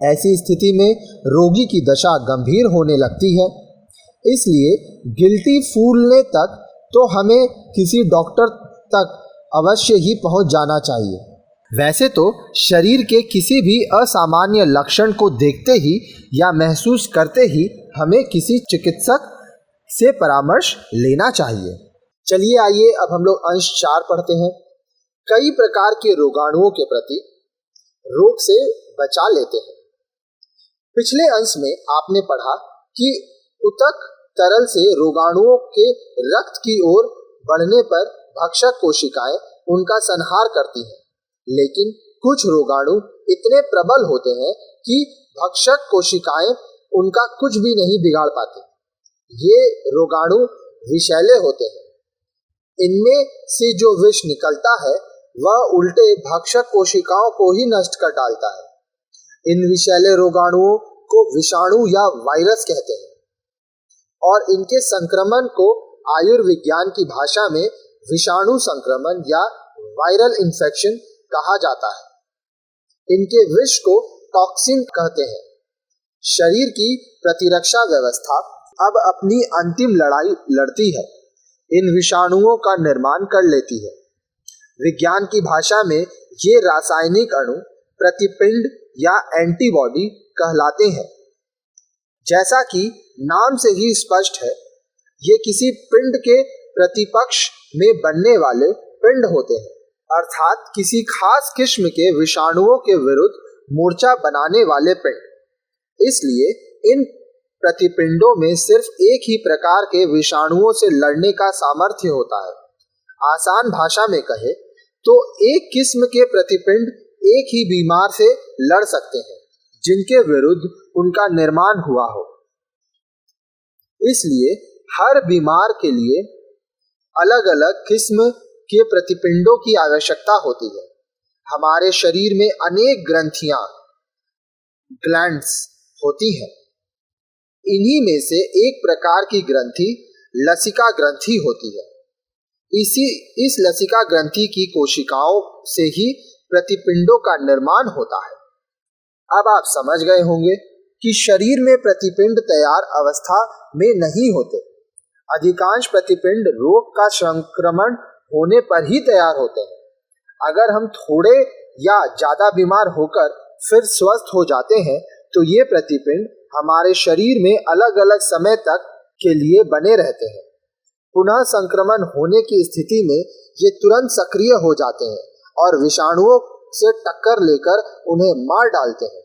ऐसी स्थिति में रोगी की दशा गंभीर होने लगती है। इसलिए गिल्टी फूलने तक तो हमें किसी डॉक्टर तक अवश्य ही पहुंच जाना चाहिए। वैसे तो शरीर के किसी भी असामान्य लक्षण को देखते ही या महसूस करते ही हमें किसी चिकित्सक से परामर्श लेना चाहिए। चलिए आइए अब हम लोग अंश 4 पढ़ते हैं। कई प्रकार के रोगाणुओं के प्रति रोग से बचा लेते हैं। पिछले अंश में आपने पढ़ा कि उत्तक तरल से रोगाणुओं के रक्त की ओर बढ़ने पर भक्षक कोशिकाएं उनका संहार करती हैं, लेकिन कुछ रोगाणु इतने प्रबल होते हैं कि भक्षक कोशिकाएं उनका कुछ भी नहीं बिगाड़ पाती। ये रोगाणु विषैले होते हैं। इनमें से जो विष निकलता है वह उल्टे भक्षक कोशिकाओं को ही नष्ट कर डालता है। इन विषैले रोगाणुओं को विषाणु या वायरस कहते हैं और इनके संक्रमण को आयुर्विज्ञान की भाषा में विषाणु संक्रमण या वायरल इन्फेक्शन कहा जाता है। इनके विष को टॉक्सिन कहते हैं। शरीर की प्रतिरक्षा व्यवस्था अब अपनी अंतिम लड़ाई लड़ती है, इन विषाणुओं का निर्माण कर लेती है। विज्ञान की भाषा में ये रासायनिक अणु प्रतिपिंड या एंटीबॉडी कहलाते हैं। जैसा कि नाम से ही स्पष्ट है, ये किसी पिंड के प्रतिपक्ष में बनने वाले पिंड होते हैं, अर्थात किसी खास किस्म के विषाणुओं के विरुद्ध मोर्चा बनाने वाले पिंड। इसलिए इन प्रतिपिंडों में सिर्फ एक ही प्रकार के विषाणुओं से लड़ने का सामर्थ्य होता है। आसान भाषा में कहे तो एक किस्म के प्रतिपिंड एक ही बीमार से लड़ सकते हैं जिनके विरुद्ध उनका निर्माण हुआ हो। इसलिए हर बीमार के लिए अलग अलग किस्म के प्रतिपिंडों की आवश्यकता होती है। हमारे शरीर में अनेक ग्रंथियां, ग्लैंड्स होती हैं। इन्हीं में से एक प्रकार की ग्रंथि लसिका ग्रंथि होती है। इस लसिका ग्रंथि की कोशिकाओं से ही प्रतिपिंडों का निर्माण होता है। अब आप समझ गए होंगे कि शरीर में प्रतिपिंड तैयार अवस्था में नहीं होते। अधिकांश प्रतिपिंड रोग का संक्रमण होने पर ही तैयार होते हैं। अगर हम थोड़े या ज्यादा बीमार होकर फिर स्वस्थ हो जाते हैं तो ये प्रतिपिंड हमारे शरीर में अलग अलग समय तक के लिए बने रहते हैं। पुनः संक्रमण होने की स्थिति में ये तुरंत सक्रिय हो जाते हैं और विषाणुओं से टक्कर लेकर उन्हें मार डालते हैं।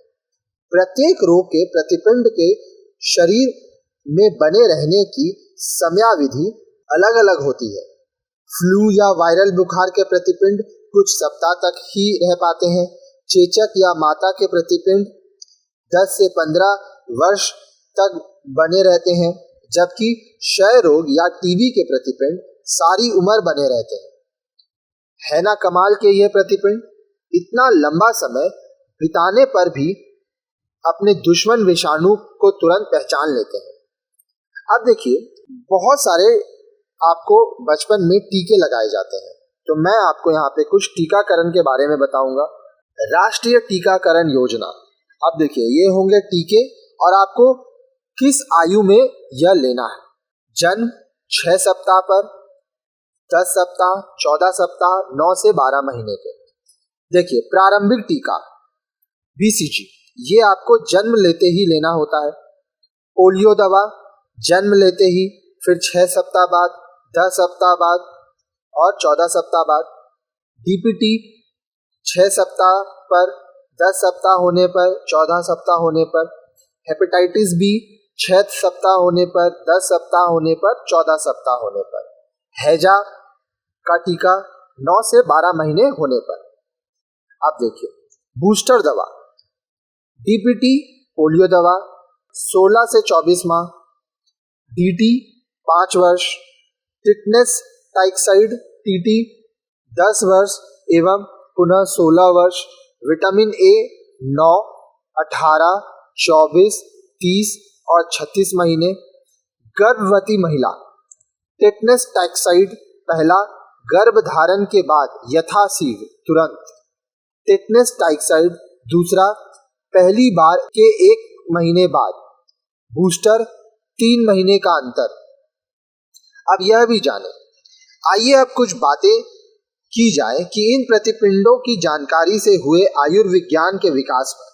प्रत्येक रोग के प्रतिपिंड के शरीर में बने रहने की समयावधि अलग अलग होती है। फ्लू या वायरल बुखार के प्रतिपिंड कुछ सप्ताह तक ही रह पाते हैं। चेचक या माता के प्रतिपिंड 10 से 15 वर्ष तक बने रहते हैं, जबकि क्षय रोग या टीबी के प्रतिपिंड सारी उम्र बने रहते हैं। है ना कमाल के ये प्रतिपिंड इतना लंबा समय बिताने पर भी अपने दुश्मन विषाणु को तुरंत पहचान लेते हैं। अब देखिए, बहुत सारे आपको बचपन में टीके लगाए जाते हैं, तो मैं आपको यहाँ पे कुछ टीकाकरण के बारे में बताऊंगा। राष्ट्रीय टीकाकरण योजना। अब देखिए, ये होंगे टीके और आपको किस आयु में यह लेना है। जन्म 6 सप्ताह पर, 10 सप्ताह, 14 सप्ताह, 9 से 12 महीने के। देखिए, प्रारंभिक टीका BCG ये आपको जन्म लेते ही लेना होता है। पोलियो दवा जन्म लेते ही, फिर 6 सप्ताह बाद, 10 सप्ताह बाद और 14 सप्ताह बाद। DPT 6 सप्ताह पर, 10 सप्ताह होने पर, 14 सप्ताह होने पर। हेपेटाइटिस B 6 सप्ताह होने पर, 10 सप्ताह होने पर, 14 सप्ताह होने पर। हैजा का टीका 9 से 12 महीने होने पर। अब देखिए, बूस्टर दवा DPT पोलियो दवा 16 से 24 माह, DT 5 वर्ष, टिटनेस टाइक्साइड TT 10 वर्ष एवं पुनः 16 वर्ष, विटामिन A 9, 18, 24, 30 और 36 महीने। गर्भवती महिला टिटनेस टाइक्साइड पहला, गर्भधारण के बाद यथाशीघ्र तुरंत। टिटनेस टाइक्साइड दूसरा, पहली बार के 1 महीने बाद। बूस्टर 3 महीने का अंतर। अब यह भी जाने, आइए अब कुछ बातें की जाए कि इन प्रतिपिंडों की जानकारी से हुए आयुर्विज्ञान के विकास पर।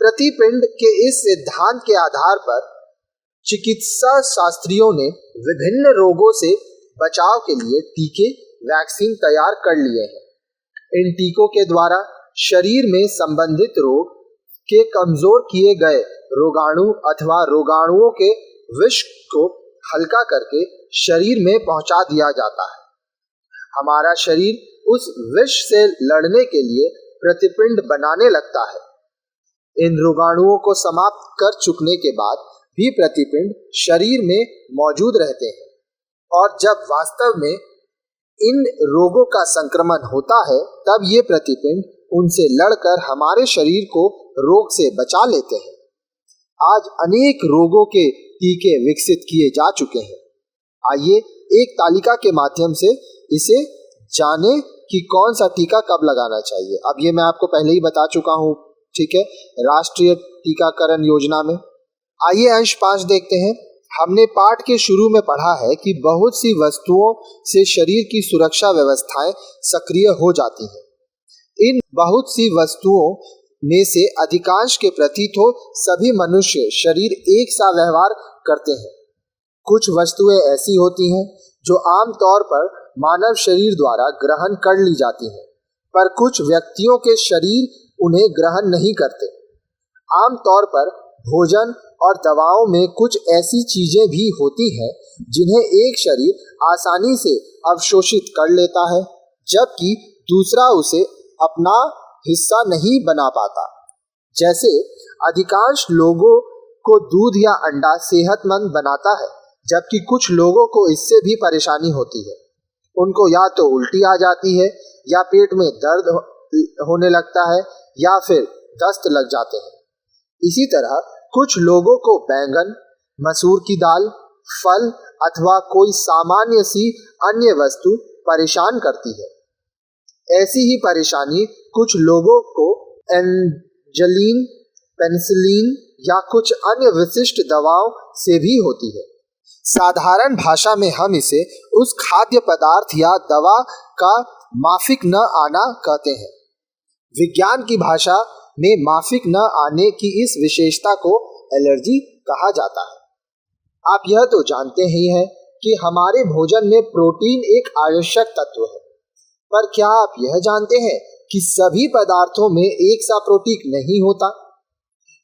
प्रतिपिंड के इस सिद्धांत के आधार पर चिकित्सा शास्त्रियों ने विभिन्न रोगों से बचाव के लिए टीके, वैक्सीन तैयार कर लिए हैं। इन टीकों के द्वारा शरीर में संबंधित रोग के कमजोर किए गए रोगाणु अथवा रोगाणुओं के विष को हल्का करके शरीर में पहुंचा दिया जाता है। हमारा शरीर उस विष से लड़ने के लिए प्रतिपिंड बनाने लगता है। इन रोगाणुओं को समाप्त कर चुकने के बाद भी प्रतिपिंड शरीर में मौजूद रहते हैं और जब वास्तव में इन रोगों का संक्रमण होता है तब ये प्रतिपिंड उनसे लड़कर हमारे शरीर को रोग से बचा लेते हैं। आज अनेक रोगों के टीके विकसित किए जा चुके हैं। आइए एक तालिका के माध्यम से इसे जाने कि कौन सा टीका कब लगाना चाहिए। अब ये मैं आपको पहले ही बता चुका हूँ, ठीक है, राष्ट्रीय टीकाकरण योजना में। आइए अंश 5 देखते हैं। हमने पाठ के शुरू में पढ़ा है कि बहुत सी वस्तुओं से शरीर की सुरक्षा व्यवस्थाएं सक्रिय हो जाती हैं। इन बहुत सी वस्तुओं में से अधिकांश के प्रति तो सभी मनुष्य शरीर एक सा व्यवहार करते हैं। कुछ वस्तुएं ऐसी होती हैं जो आम तौर पर मानव शरीर द्वारा ग्रहण कर ली जाती हैं, पर कुछ व्यक्तियों के शरीर उन्हें ग्रहण नहीं करते। आम तौर पर भोजन और दवाओं में कुछ ऐसी चीजें भी होती हैं जिन्हें एक शरीर आसानी से अवशोषित कर लेता है, जबकि दूसरा उसे अपना हिस्सा नहीं बना पाता। जैसे अधिकांश लोगों को दूध या अंडा सेहतमंद बनाता है, जबकि कुछ लोगों को इससे भी परेशानी होती है। उनको या तो उल्टी आ जाती है, या पेट में दर्द होने लगता है, या फिर दस्त लग जाते हैं। इसी तरह कुछ लोगों को बैंगन, मसूर की दाल, फल अथवा कोई सामान्य सी अन्य वस्तु परेशान करती है। ऐसी ही परेशानी कुछ लोगों को एंजलीन, पेनिसिलिन या कुछ अन्य विशिष्ट दवाओं से भी होती है। साधारण भाषा में हम इसे उस खाद्य पदार्थ या दवा का माफिक न आना कहते हैं। विज्ञान की भाषा में माफिक न आने की इस विशेषता को एलर्जी कहा जाता है। आप यह तो जानते ही हैं कि हमारे भोजन में प्रोटीन एक आवश्यक तत्व है, पर क्या आप यह जानते हैं कि सभी पदार्थों में एक सा प्रोटीन नहीं होता?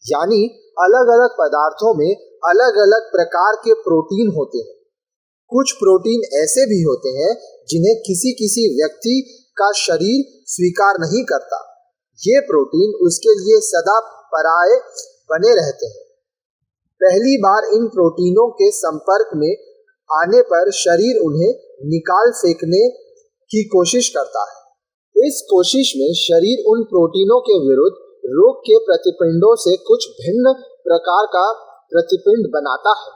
यानी अलग अलग पदार्थों में अलग अलग प्रकार के प्रोटीन होते हैं। कुछ प्रोटीन ऐसे भी होते हैं जिन्हें किसी किसी व्यक्ति का शरीर स्वीकार नहीं करता। ये प्रोटीन उसके लिए सदा पराये बने रहते हैं। पहली बार इन प्रोटीनों के संपर्क में आने पर शरीर उन्हें निकाल फेंकने की कोशिश करता है। इस कोशिश में शरीर उन प्रोटीनों के विरुद्ध रोग के प्रतिपिंडों से कुछ भिन्न प्रकार का प्रतिपिंड बनाता है।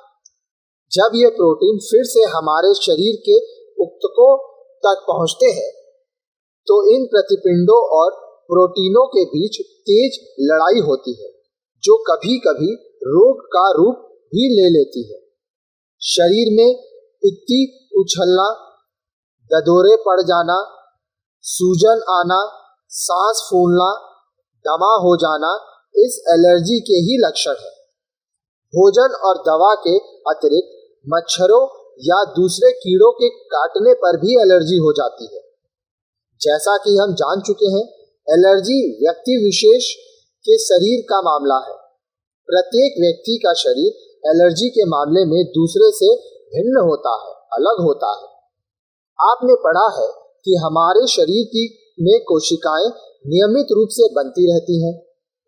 जब ये प्रोटीन फिर से हमारे शरीर के ऊतकों तक पहुंचते हैं, तो इन प्रतिपिंडों और प्रोटीनों के बीच तेज लड़ाई होती है, जो कभी कभी रोग का रूप भी ले लेती है। शरीर में पित्ती उछलना, ददोरे पड़ जाना, सूजन आना, सांस फूलना, दमा हो जाना इस एलर्जी के ही लक्षण है। भोजन और दवा के अतिरिक्त मच्छरों या दूसरे कीड़ों के काटने पर भी एलर्जी हो जाती है। जैसा कि हम जान चुके हैं, एलर्जी व्यक्ति विशेष के शरीर का मामला है। प्रत्येक व्यक्ति का शरीर एलर्जी के मामले में दूसरे से भिन्न होता है, अलग होता है। आपने पढ़ा है कि हमारे शरीर में कोशिकाएं नियमित रूप से बनती रहती हैं।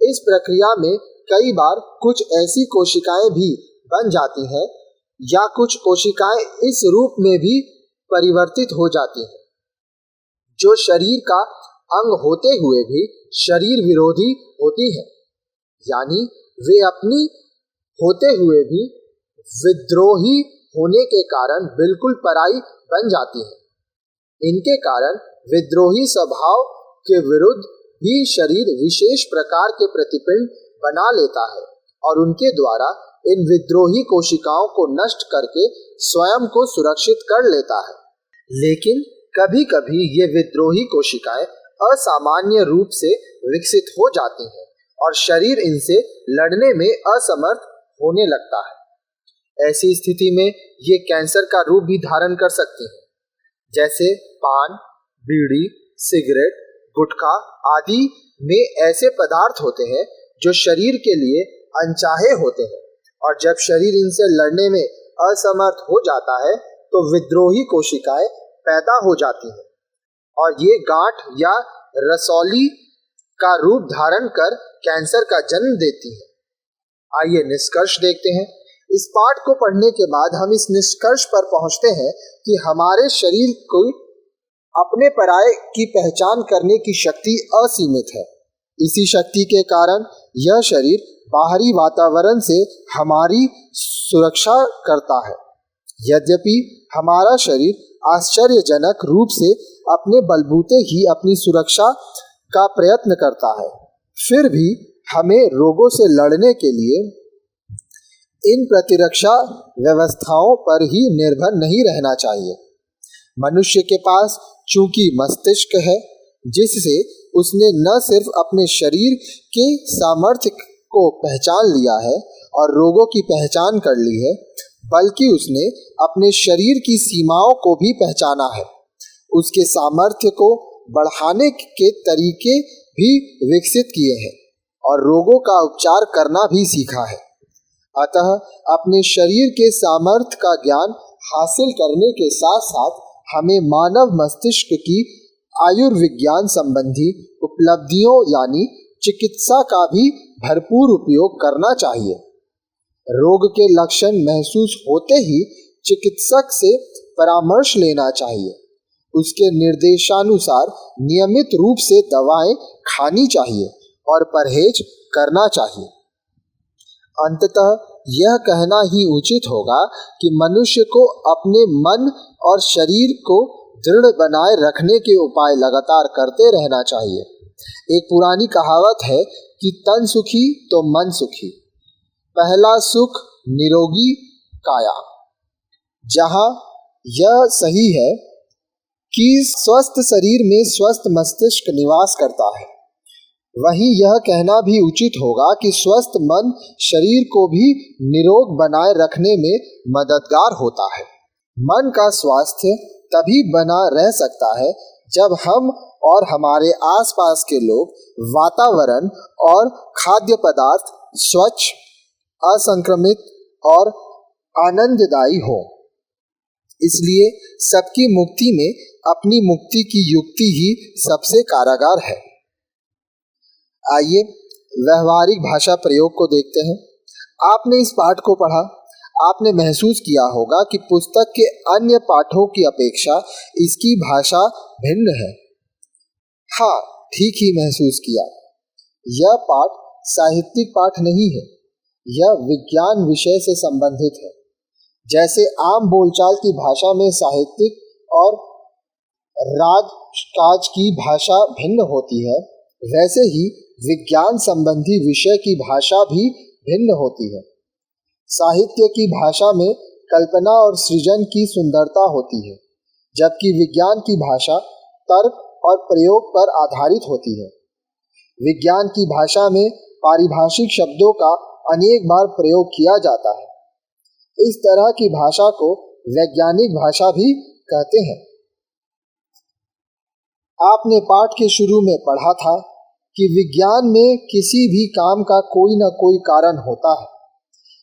इस प्रक्रिया में कई बार कुछ ऐसी कोशिकाएं भी बन जाती हैं या कुछ कोशिकाएं इस रूप में भी परिवर्तित हो जाती हैं, जो शरीर का अंग होते हुए भी शरीर विरोधी होती हैं। यानी वे अपनी होते हुए भी विद्रोही होने के कारण बिल्कुल पराई बन जाती हैं। इनके कारण विद्रोही स्वभाव के विरुद्ध भी शरीर विशेष प्रकार के प्रतिपिंड बना लेता है और उनके द्वारा इन विद्रोही कोशिकाओं को नष्ट करके स्वयं को सुरक्षित कर लेता है। लेकिन कभी कभी ये विद्रोही कोशिकाएं असामान्य रूप से विकसित हो जाती हैं और शरीर इनसे लड़ने में असमर्थ होने लगता है। ऐसी स्थिति में ये कैंसर का रूप भी धारण कर सकती हैं। जैसे पान, बीड़ी, सिगरेट, गुटखा आदि में ऐसे पदार्थ होते हैं जो शरीर के लिए अनचाहे होते हैं, और जब शरीर इनसे लड़ने में असमर्थ हो जाता है तो विद्रोही कोशिकाएं पैदा हो जाती हैं और ये गांठ या रसौली का रूप धारण कर कैंसर का जन्म देती है। आइए निष्कर्ष देखते हैं। इस पाठ को पढ़ने के बाद हम इस निष्कर्ष पर पहुंचते हैं कि हमारे शरीर को अपने पराये की पहचान करने की शक्ति असीमित है। इसी शक्ति के कारण यह शरीर बाहरी वातावरण से हमारी सुरक्षा करता है। यद्यपि हमारा शरीर आश्चर्यजनक रूप से अपने बलबूते ही अपनी सुरक्षा का प्रयत्न करता है, फिर भी हमें रोगों से लड़ने के लिए इन प्रतिरक्षा व्यवस्थाओं पर ही निर्भर नहीं रहना चाहिए। मनुष्य के पास चूंकि मस्तिष्क है, जिससे उसने न सिर्फ अपने शरीर के सामर्थ्य को पहचान लिया है और रोगों की पहचान कर ली है, बल्कि उसने अपने शरीर की सीमाओं को भी पहचाना है, उसके सामर्थ्य को बढ़ाने के तरीके भी विकसित किए हैं और रोगों का उपचार करना भी सीखा है। अतः अपने शरीर के सामर्थ्य का ज्ञान हासिल करने के साथ साथ हमें मानव मस्तिष्क की आयुर्विज्ञान संबंधी उपलब्धियों यानी चिकित्सा का भी भरपूर उपयोग करना चाहिए। रोग के लक्षण महसूस होते ही चिकित्सक से परामर्श लेना चाहिए। उसके निर्देशानुसार नियमित रूप से दवाएं खानी चाहिए और परहेज करना चाहिए। अंततः यह कहना ही उचित होगा कि मनुष्य को अपने मन और शरीर को दृढ़ बनाए रखने के उपाय लगातार करते रहना चाहिए। एक पुरानी कहावत है कि तन सुखी तो मन सुखी। पहला सुख निरोगी काया। जहाँ यह सही है कि स्वस्थ शरीर में स्वस्थ मस्तिष्क निवास करता है, वहीं यह कहना भी उचित होगा कि स्वस्थ मन शरीर को भी निरोग बनाए रखने में मददगार होता है। मन का स्वास्थ्य तभी बना रह सकता है जब हम और हमारे आसपास के लोग, वातावरण और खाद्य पदार्थ स्वच्छ, असंक्रमित और आनंददायी हो। इसलिए सबकी मुक्ति में अपनी मुक्ति की युक्ति ही सबसे कारागार है। आइए व्यवहारिक भाषा प्रयोग को देखते हैं। आपने इस पाठ को पढ़ा, आपने महसूस किया होगा कि पुस्तक के अन्य पाठों की अपेक्षा इसकी भाषा भिन्न है। हाँ, ठीक ही महसूस किया। यह पाठ साहित्यिक पाठ नहीं है, यह विज्ञान विषय से संबंधित है। जैसे आम बोलचाल की भाषा में साहित्यिक और राजकाज की भाषा भिन्न होती है, वैसे ही विज्ञान संबंधी विषय की भाषा भी भिन्न होती है। साहित्य की भाषा में कल्पना और सृजन की सुंदरता होती है, जबकि विज्ञान की भाषा तर्क और प्रयोग पर आधारित होती है। विज्ञान की भाषा में पारिभाषिक शब्दों का अनेक बार प्रयोग किया जाता है। इस तरह की भाषा को वैज्ञानिक भाषा भी कहते हैं। आपने पाठ के शुरू में पढ़ा था कि विज्ञान में किसी भी काम का कोई न कोई कारण होता है।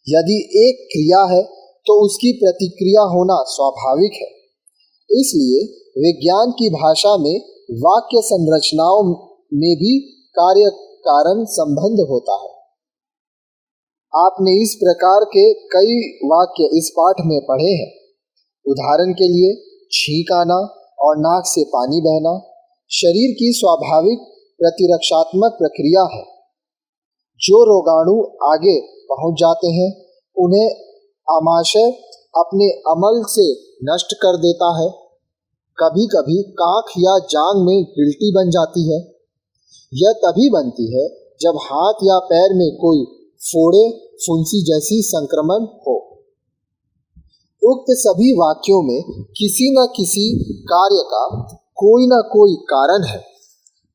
यदि एक क्रिया है तो उसकी प्रतिक्रिया होना स्वाभाविक है। इसलिए विज्ञान की भाषा में वाक्य संरचनाओं में भी कार्य कारण संबंध होता है। आपने इस प्रकार के कई वाक्य इस पाठ में पढ़े हैं। उदाहरण के लिए, छींक आना और नाक से पानी बहना शरीर की स्वाभाविक प्रतिरक्षात्मक प्रक्रिया है। जो रोगाणु आगे पहुंच जाते हैं उन्हें आमाशय अपने अमल से नष्ट कर देता है। कभी कभी कांख या जांघ में गिल्टी बन जाती है। यह तभी बनती है जब हाथ या पैर में कोई फोड़े, फुंसी जैसी संक्रमण हो। उक्त सभी वाक्यों में किसी न किसी कार्य का कोई न कोई कारण है।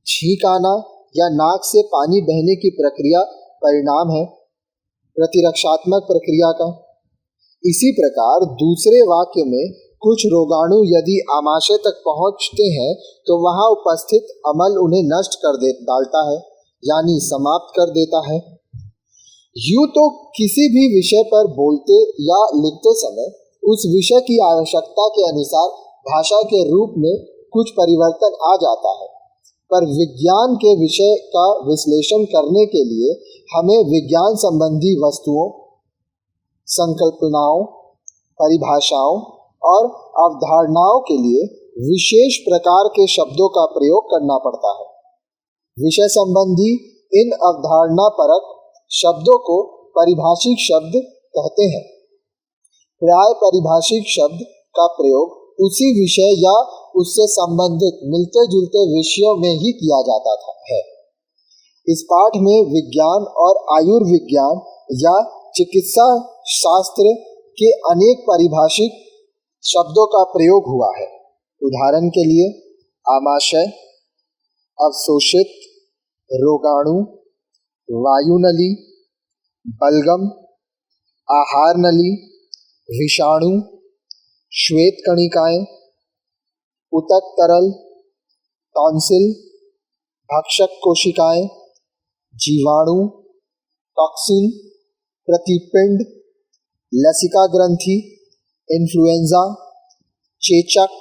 छींक आना या नाक से पानी बहने की प्रक्रिया परिणाम है प्रतिरक्षात्मक प्रक्रिया का। इसी प्रकार दूसरे वाक्य में कुछ रोगाणु यदि आमाशय तक पहुंचते हैं तो वहां उपस्थित अमल उन्हें नष्ट कर डालता है, यानी समाप्त कर देता है। यूं तो किसी भी विषय पर बोलते या लिखते समय उस विषय की आवश्यकता के अनुसार भाषा के रूप में कुछ परिवर्तन आ जाता है, पर विज्ञान के विषय का विश्लेषण करने के लिए हमें विज्ञान संबंधी वस्तुओं, संकल्पनाओं, परिभाषाओं और अवधारणाओं के लिए विशेष प्रकार के शब्दों का प्रयोग करना पड़ता है। विषय संबंधी इन अवधारणा परक शब्दों को परिभाषिक शब्द कहते हैं। प्राय परिभाषिक शब्द का प्रयोग उसी विषय या उससे संबंधित मिलते जुलते विषयों में ही किया जाता है। इस पाठ में विज्ञान और आयुर्विज्ञान या चिकित्सा शास्त्र के अनेक परिभाषिक शब्दों का प्रयोग हुआ है। उदाहरण के लिए आमाशय, अवशोषित, रोगाणु, वायुनली, बलगम, आहार नली, विषाणु, श्वेत कणिकाएं, ऊतक तरल, टॉन्सिल, भक्षक कोशिकाएं, जीवाणु, टॉक्सिन, प्रतिपिंड, लसिका ग्रंथि, इन्फ्लुएंजा, चेचक,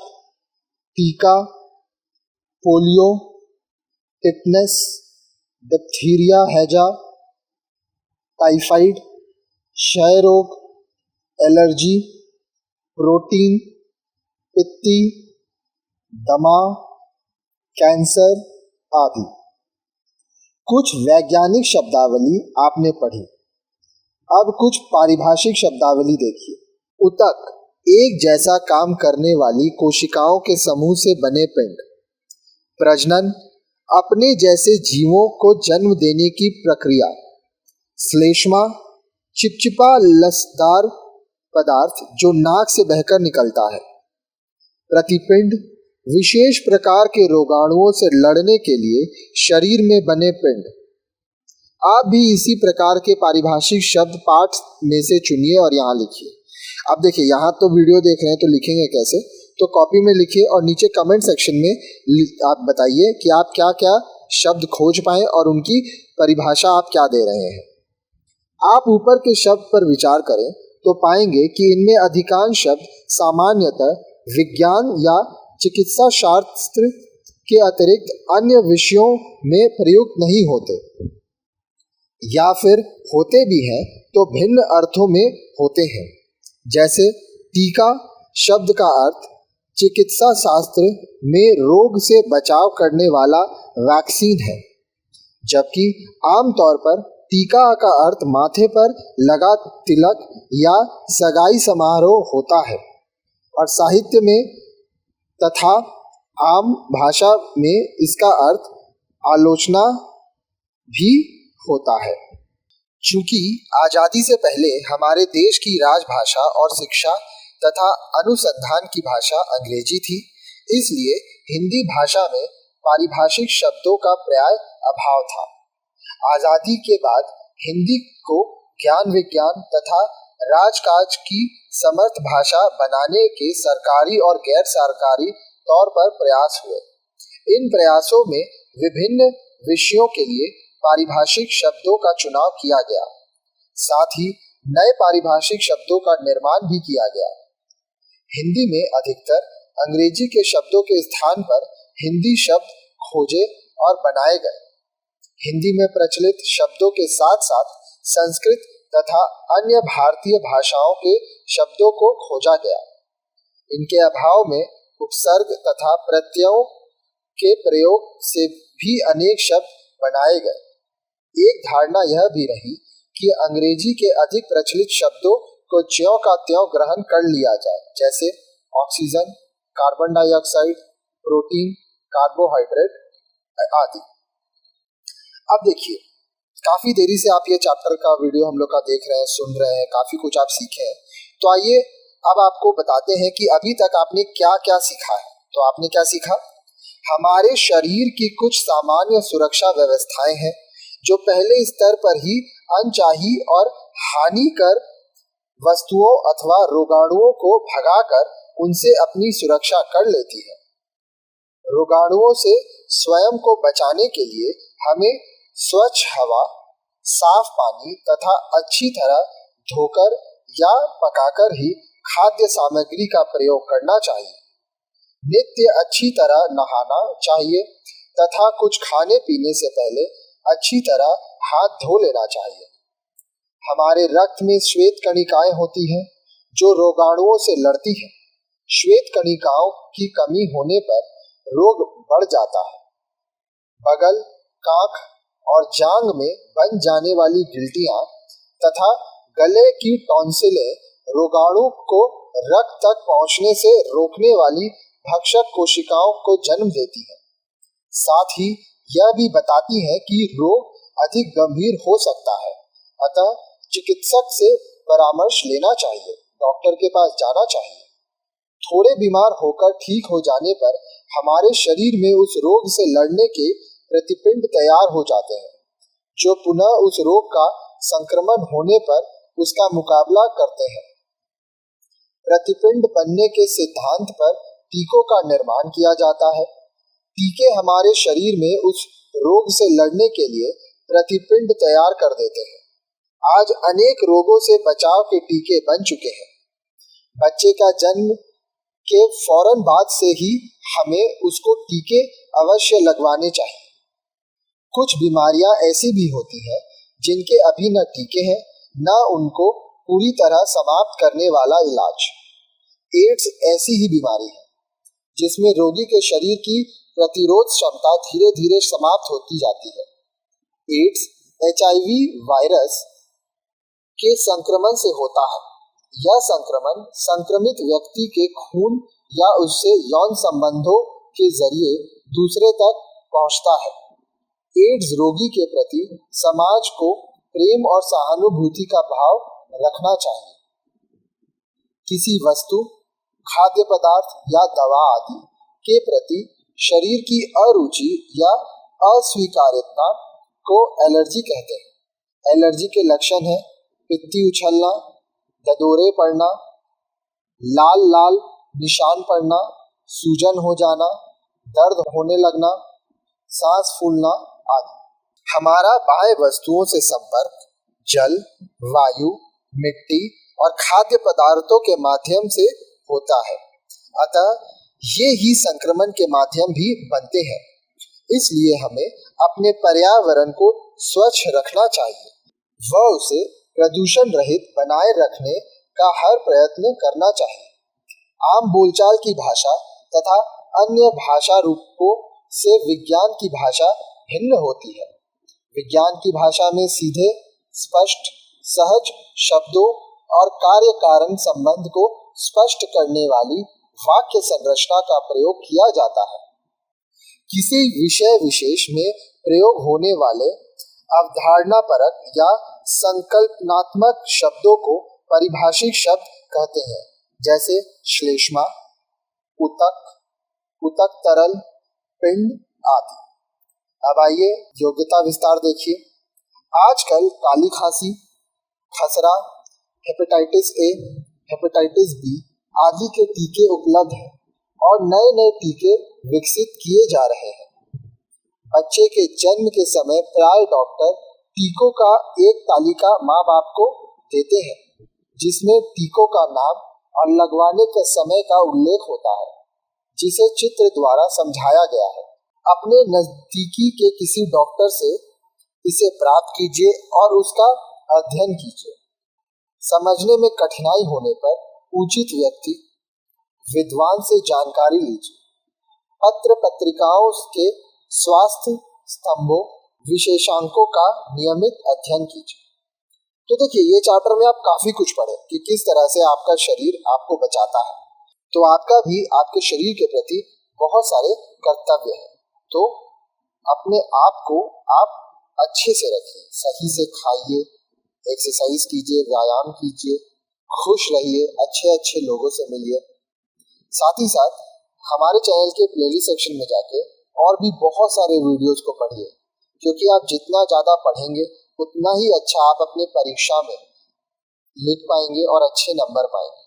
टीका, पोलियो, टिटनेस, डिप्थीरिया हैजा, टाइफाइड, क्षय रोग, एलर्जी, प्रोटीन, पित्ती, दमा, कैंसर आदि। कुछ वैज्ञानिक शब्दावली आपने पढ़ी, अब कुछ पारिभाषिक शब्दावली देखिए। ऊतक, एक जैसा काम करने वाली कोशिकाओं के समूह से बने पिंड। प्रजनन, अपने जैसे जीवों को जन्म देने की प्रक्रिया। श्लेष्मा, चिपचिपा लसदार पदार्थ जो नाक से बहकर निकलता है। प्रतिपिंड, विशेष प्रकार के रोगाणुओं से लड़ने के लिए शरीर में बने पिंड। आप भी इसी प्रकार के पारिभाषिक शब्द पाठ में से चुनिए और यहाँ लिखिए। अब देखिए, यहाँ तो वीडियो देख रहे हैं तो लिखेंगे कैसे, तो कॉपी में लिखिए और नीचे कमेंट सेक्शन में आप बताइए कि आप क्या क्या शब्द खोज पाए और उनकी परिभाषा आप क्या दे रहे हैं। आप ऊपर के शब्द पर विचार करें तो पाएंगे कि इनमें अधिकांश शब्द सामान्यतः विज्ञान या चिकित्सा शास्त्र के अतिरिक्त अन्य विषयों में प्रयुक्त नहीं होते, या फिर होते भी हैं तो भिन्न अर्थों में होते हैं। जैसे टीका शब्द का अर्थ चिकित्सा शास्त्र में रोग से बचाव करने वाला वैक्सीन है, जबकि आमतौर पर टीका का अर्थ माथे पर लगा तिलक या सगाई समारोह होता है, और साहित्य में तथा आम भाषा में इसका अर्थ आलोचना भी होता है। चूंकि आजादी से पहले हमारे देश की राजभाषा और शिक्षा तथा अनुसंधान की भाषा अंग्रेजी थी, इसलिए हिंदी भाषा में पारिभाषिक शब्दों का प्राय अभाव था। आजादी के बाद हिंदी को ज्ञान विज्ञान तथा राजकाज की समर्थ भाषा बनाने के सरकारी और गैर सरकारी तौर पर प्रयास हुए। इन प्रयासों में विभिन्न विषयों के लिए पारिभाषिक शब्दों का चुनाव किया गया, साथ ही नए पारिभाषिक शब्दों का निर्माण भी किया गया। हिंदी में अधिकतर अंग्रेजी के शब्दों के स्थान पर हिंदी शब्द खोजे और बनाए गए। हिंदी में प्रचलित शब्दों के साथ साथ संस्कृत तथा अन्य भारतीय भाषाओं के शब्दों को खोजा गया। इनके अभाव में उपसर्ग तथा प्रत्ययों के प्रयोग से भी अनेक शब्द बनाए गए। एक धारणा यह भी रही कि अंग्रेजी के अधिक प्रचलित शब्दों को ज्यों का त्यों ग्रहण कर लिया जाए, जैसे oxygen, carbon dioxide, protein, carbohydrate आदि। अब देखिए, काफी देरी से आप ये चैप्टर का वीडियो हम लोग का देख रहे हैं, सुन रहे हैं, काफी कुछ आप सीखे हैं। तो आइए अब आपको बताते हैं कि अभी तक आपने क्या क्या सीखा है। तो आपने क्या सीखा? हमारे शरीर की कुछ सामान्य सुरक्षा व्यवस्थाएं हैं जो पहले स्तर पर ही अनचाही और हानिकर वस्तुओं अथवा रोगाणुओं को भगाकर उनसे अपनी सुरक्षा कर लेती है। रोगाणुओं से स्वयं को बचाने के लिए हमें स्वच्छ हवा, साफ पानी तथा अच्छी तरह धोकर या पकाकर ही खाद्य सामग्री का प्रयोग करना चाहिए। नित्य अच्छी तरह नहाना चाहिए तथा कुछ खाने पीने से पहले अच्छी तरह हाथ धो लेना चाहिए। हमारे रक्त में श्वेत कणिकाएं होती हैं जो रोगाणुओं से लड़ती हैं। श्वेत कणिकाओं की कमी होने पर रोग बढ़ जाता है। बगल, कांख और जांघ में बन जाने वाली गिल्टियां तथा गले की टॉन्सिलें रोगाणु को रक्त तक पहुंचने से रोकने वाली भक्षक कोशिकाओं को जन्म देती है। साथ ही यह भी बताती है कि रोग अधिक गंभीर हो सकता है, अतः चिकित्सक से परामर्श लेना चाहिए, डॉक्टर के पास जाना चाहिए। थोड़े बीमार होकर ठीक हो जाने पर हमारे शरीर में उस रोग से लड़ने के प्रतिपिंड तैयार हो जाते हैं जो पुनः उस रोग का संक्रमण होने पर उसका मुकाबला करते हैं। प्रतिपिंड बनने के सिद्धांत पर टीकों का निर्माण किया जाता है। टीके हमारे शरीर में उस रोग से लड़ने के लिए प्रतिपिंड तैयार कर देते हैं। आज अनेक रोगों से बचाव के टीके बन चुके हैं। बच्चे का जन्म के फौरन बाद से ही हमें उसको टीके अवश्य लगवाने चाहिए। कुछ बीमारियां ऐसी भी होती हैं जिनके अभी न टीके हैं न उनको पूरी तरह समाप्त करने वाला इलाज। एड्स ऐसी ही बीमारी है जिसमें रोगी के शरीर की प्रतिरोध क्षमता धीरे धीरे समाप्त होती जाती है। एड्स HIV वायरस के संक्रमण से होता है। यह संक्रमण संक्रमित व्यक्ति के खून या उससे यौन संबंधों के जरिए दूसरे तक पहुंचता है। एड्स रोगी के प्रति समाज को प्रेम और सहानुभूति का भाव रखना चाहिए। किसी वस्तु, खाद्य पदार्थ या दवा आदि के प्रति शरीर की अरुचि या अस्वीकार्यता को एलर्जी कहते हैं। एलर्जी के लक्षण है पित्ती उछलना, ददोरे पड़ना, लाल लाल निशान पड़ना, सूजन हो जाना, दर्द होने लगना, सांस फूलना आदि। हमारा बाह्य वस्तुओं से संपर्क जल, वायु, मिट्टी और खाद्य पदार्थों के माध्यम से होता है। अतः ये ही संक्रमण के माध्यम भी बनते हैं। इसलिए हमें अपने पर्यावरण को स्वच्छ रखना चाहिए व उसे प्रदूषण रहित बनाए रखने का हर प्रयत्न करना चाहिए। आम बोलचाल की भाषा तथा अन्य भाषा रूपों से विज्ञान की भाषा भिन्न होती है। विज्ञान की भाषा में सीधे, स्पष्ट, सहज शब्दों और कार्य कारण संबंध को स्पष्ट करने वाली वाक्य संरचना का प्रयोग किया जाता है। किसी विषय विशेष में प्रयोग होने वाले अवधारणापरक या संकल्पनात्मक शब्दों को परिभाषिक शब्द कहते हैं, जैसे श्लेष्मा, उतक, उतक तरल, पिंड आदि। अब आइए योग्यता विस्तार देखिए। आजकल काली खांसी, खसरा, हेपेटाइटिस ए, हेपेटाइटिस बी आदि के टीके उपलब्ध हैं और नए नए टीके विकसित किए जा रहे हैं। बच्चे के जन्म के समय प्राय डॉक्टर टीकों का एक तालिका माँ बाप को देते हैं जिसमें टीकों का नाम और लगवाने के समय का उल्लेख होता है, जिसे चित्र द्वारा समझाया गया है। अपने नजदीकी के किसी डॉक्टर से इसे प्राप्त कीजिए और उसका अध्ययन कीजिए। समझने में कठिनाई होने पर उचित व्यक्ति, विद्वान से जानकारी लीजिए। पत्र पत्रिकाओं के स्वास्थ्य स्तंभों, विशेषांकों का नियमित अध्ययन कीजिए। तो देखिए, ये चैप्टर में आप काफी कुछ पढ़े कि किस तरह से आपका शरीर आपको बचाता है। तो आपका भी आपके शरीर के प्रति बहुत सारे कर्तव्य हैं। तो अपने आप को आप अच्छे से रखिए, सही से खाइए, एक्सरसाइज कीजिए, व्यायाम कीजिए, खुश रहिए, अच्छे अच्छे लोगों से मिलिए। साथ ही साथ हमारे चैनल के प्लेलिस्ट सेक्शन में जाके और भी बहुत सारे वीडियोस को पढ़िए, क्योंकि आप जितना ज़्यादा पढ़ेंगे उतना ही अच्छा आप अपने परीक्षा में लिख पाएंगे और अच्छे नंबर पाएंगे।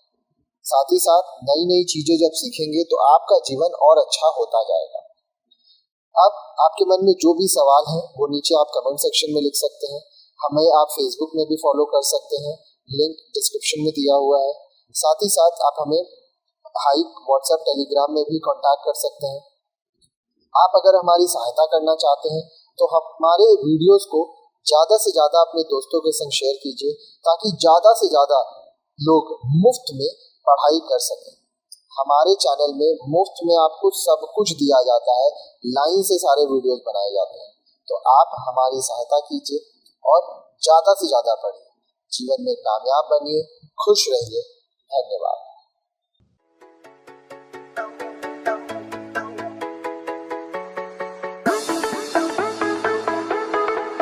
साथ ही साथ नई नई चीजें जब सीखेंगे तो आपका जीवन और अच्छा होता जाएगा। अब आपके मन में जो भी सवाल है वो नीचे आप कमेंट सेक्शन में लिख सकते हैं। हमें आप फेसबुक में भी फॉलो कर सकते हैं, लिंक डिस्क्रिप्शन में दिया हुआ है। साथ ही साथ आप हमें हाइक, व्हाट्सएप, टेलीग्राम में भी कांटेक्ट कर सकते हैं। आप अगर हमारी सहायता करना चाहते हैं तो हमारे वीडियोस को ज़्यादा से ज़्यादा अपने दोस्तों के संग शेयर कीजिए, ताकि ज़्यादा से ज़्यादा लोग मुफ्त में पढ़ाई कर सकें। हमारे चैनल में मुफ्त में आपको सब कुछ दिया जाता है, लाइन से सारे वीडियोस बनाए जाते हैं। तो आप हमारी सहायता कीजिए और ज़्यादा से ज़्यादा पढ़िए, जीवन में कामयाब बनिए, खुश रहिए। धन्यवाद।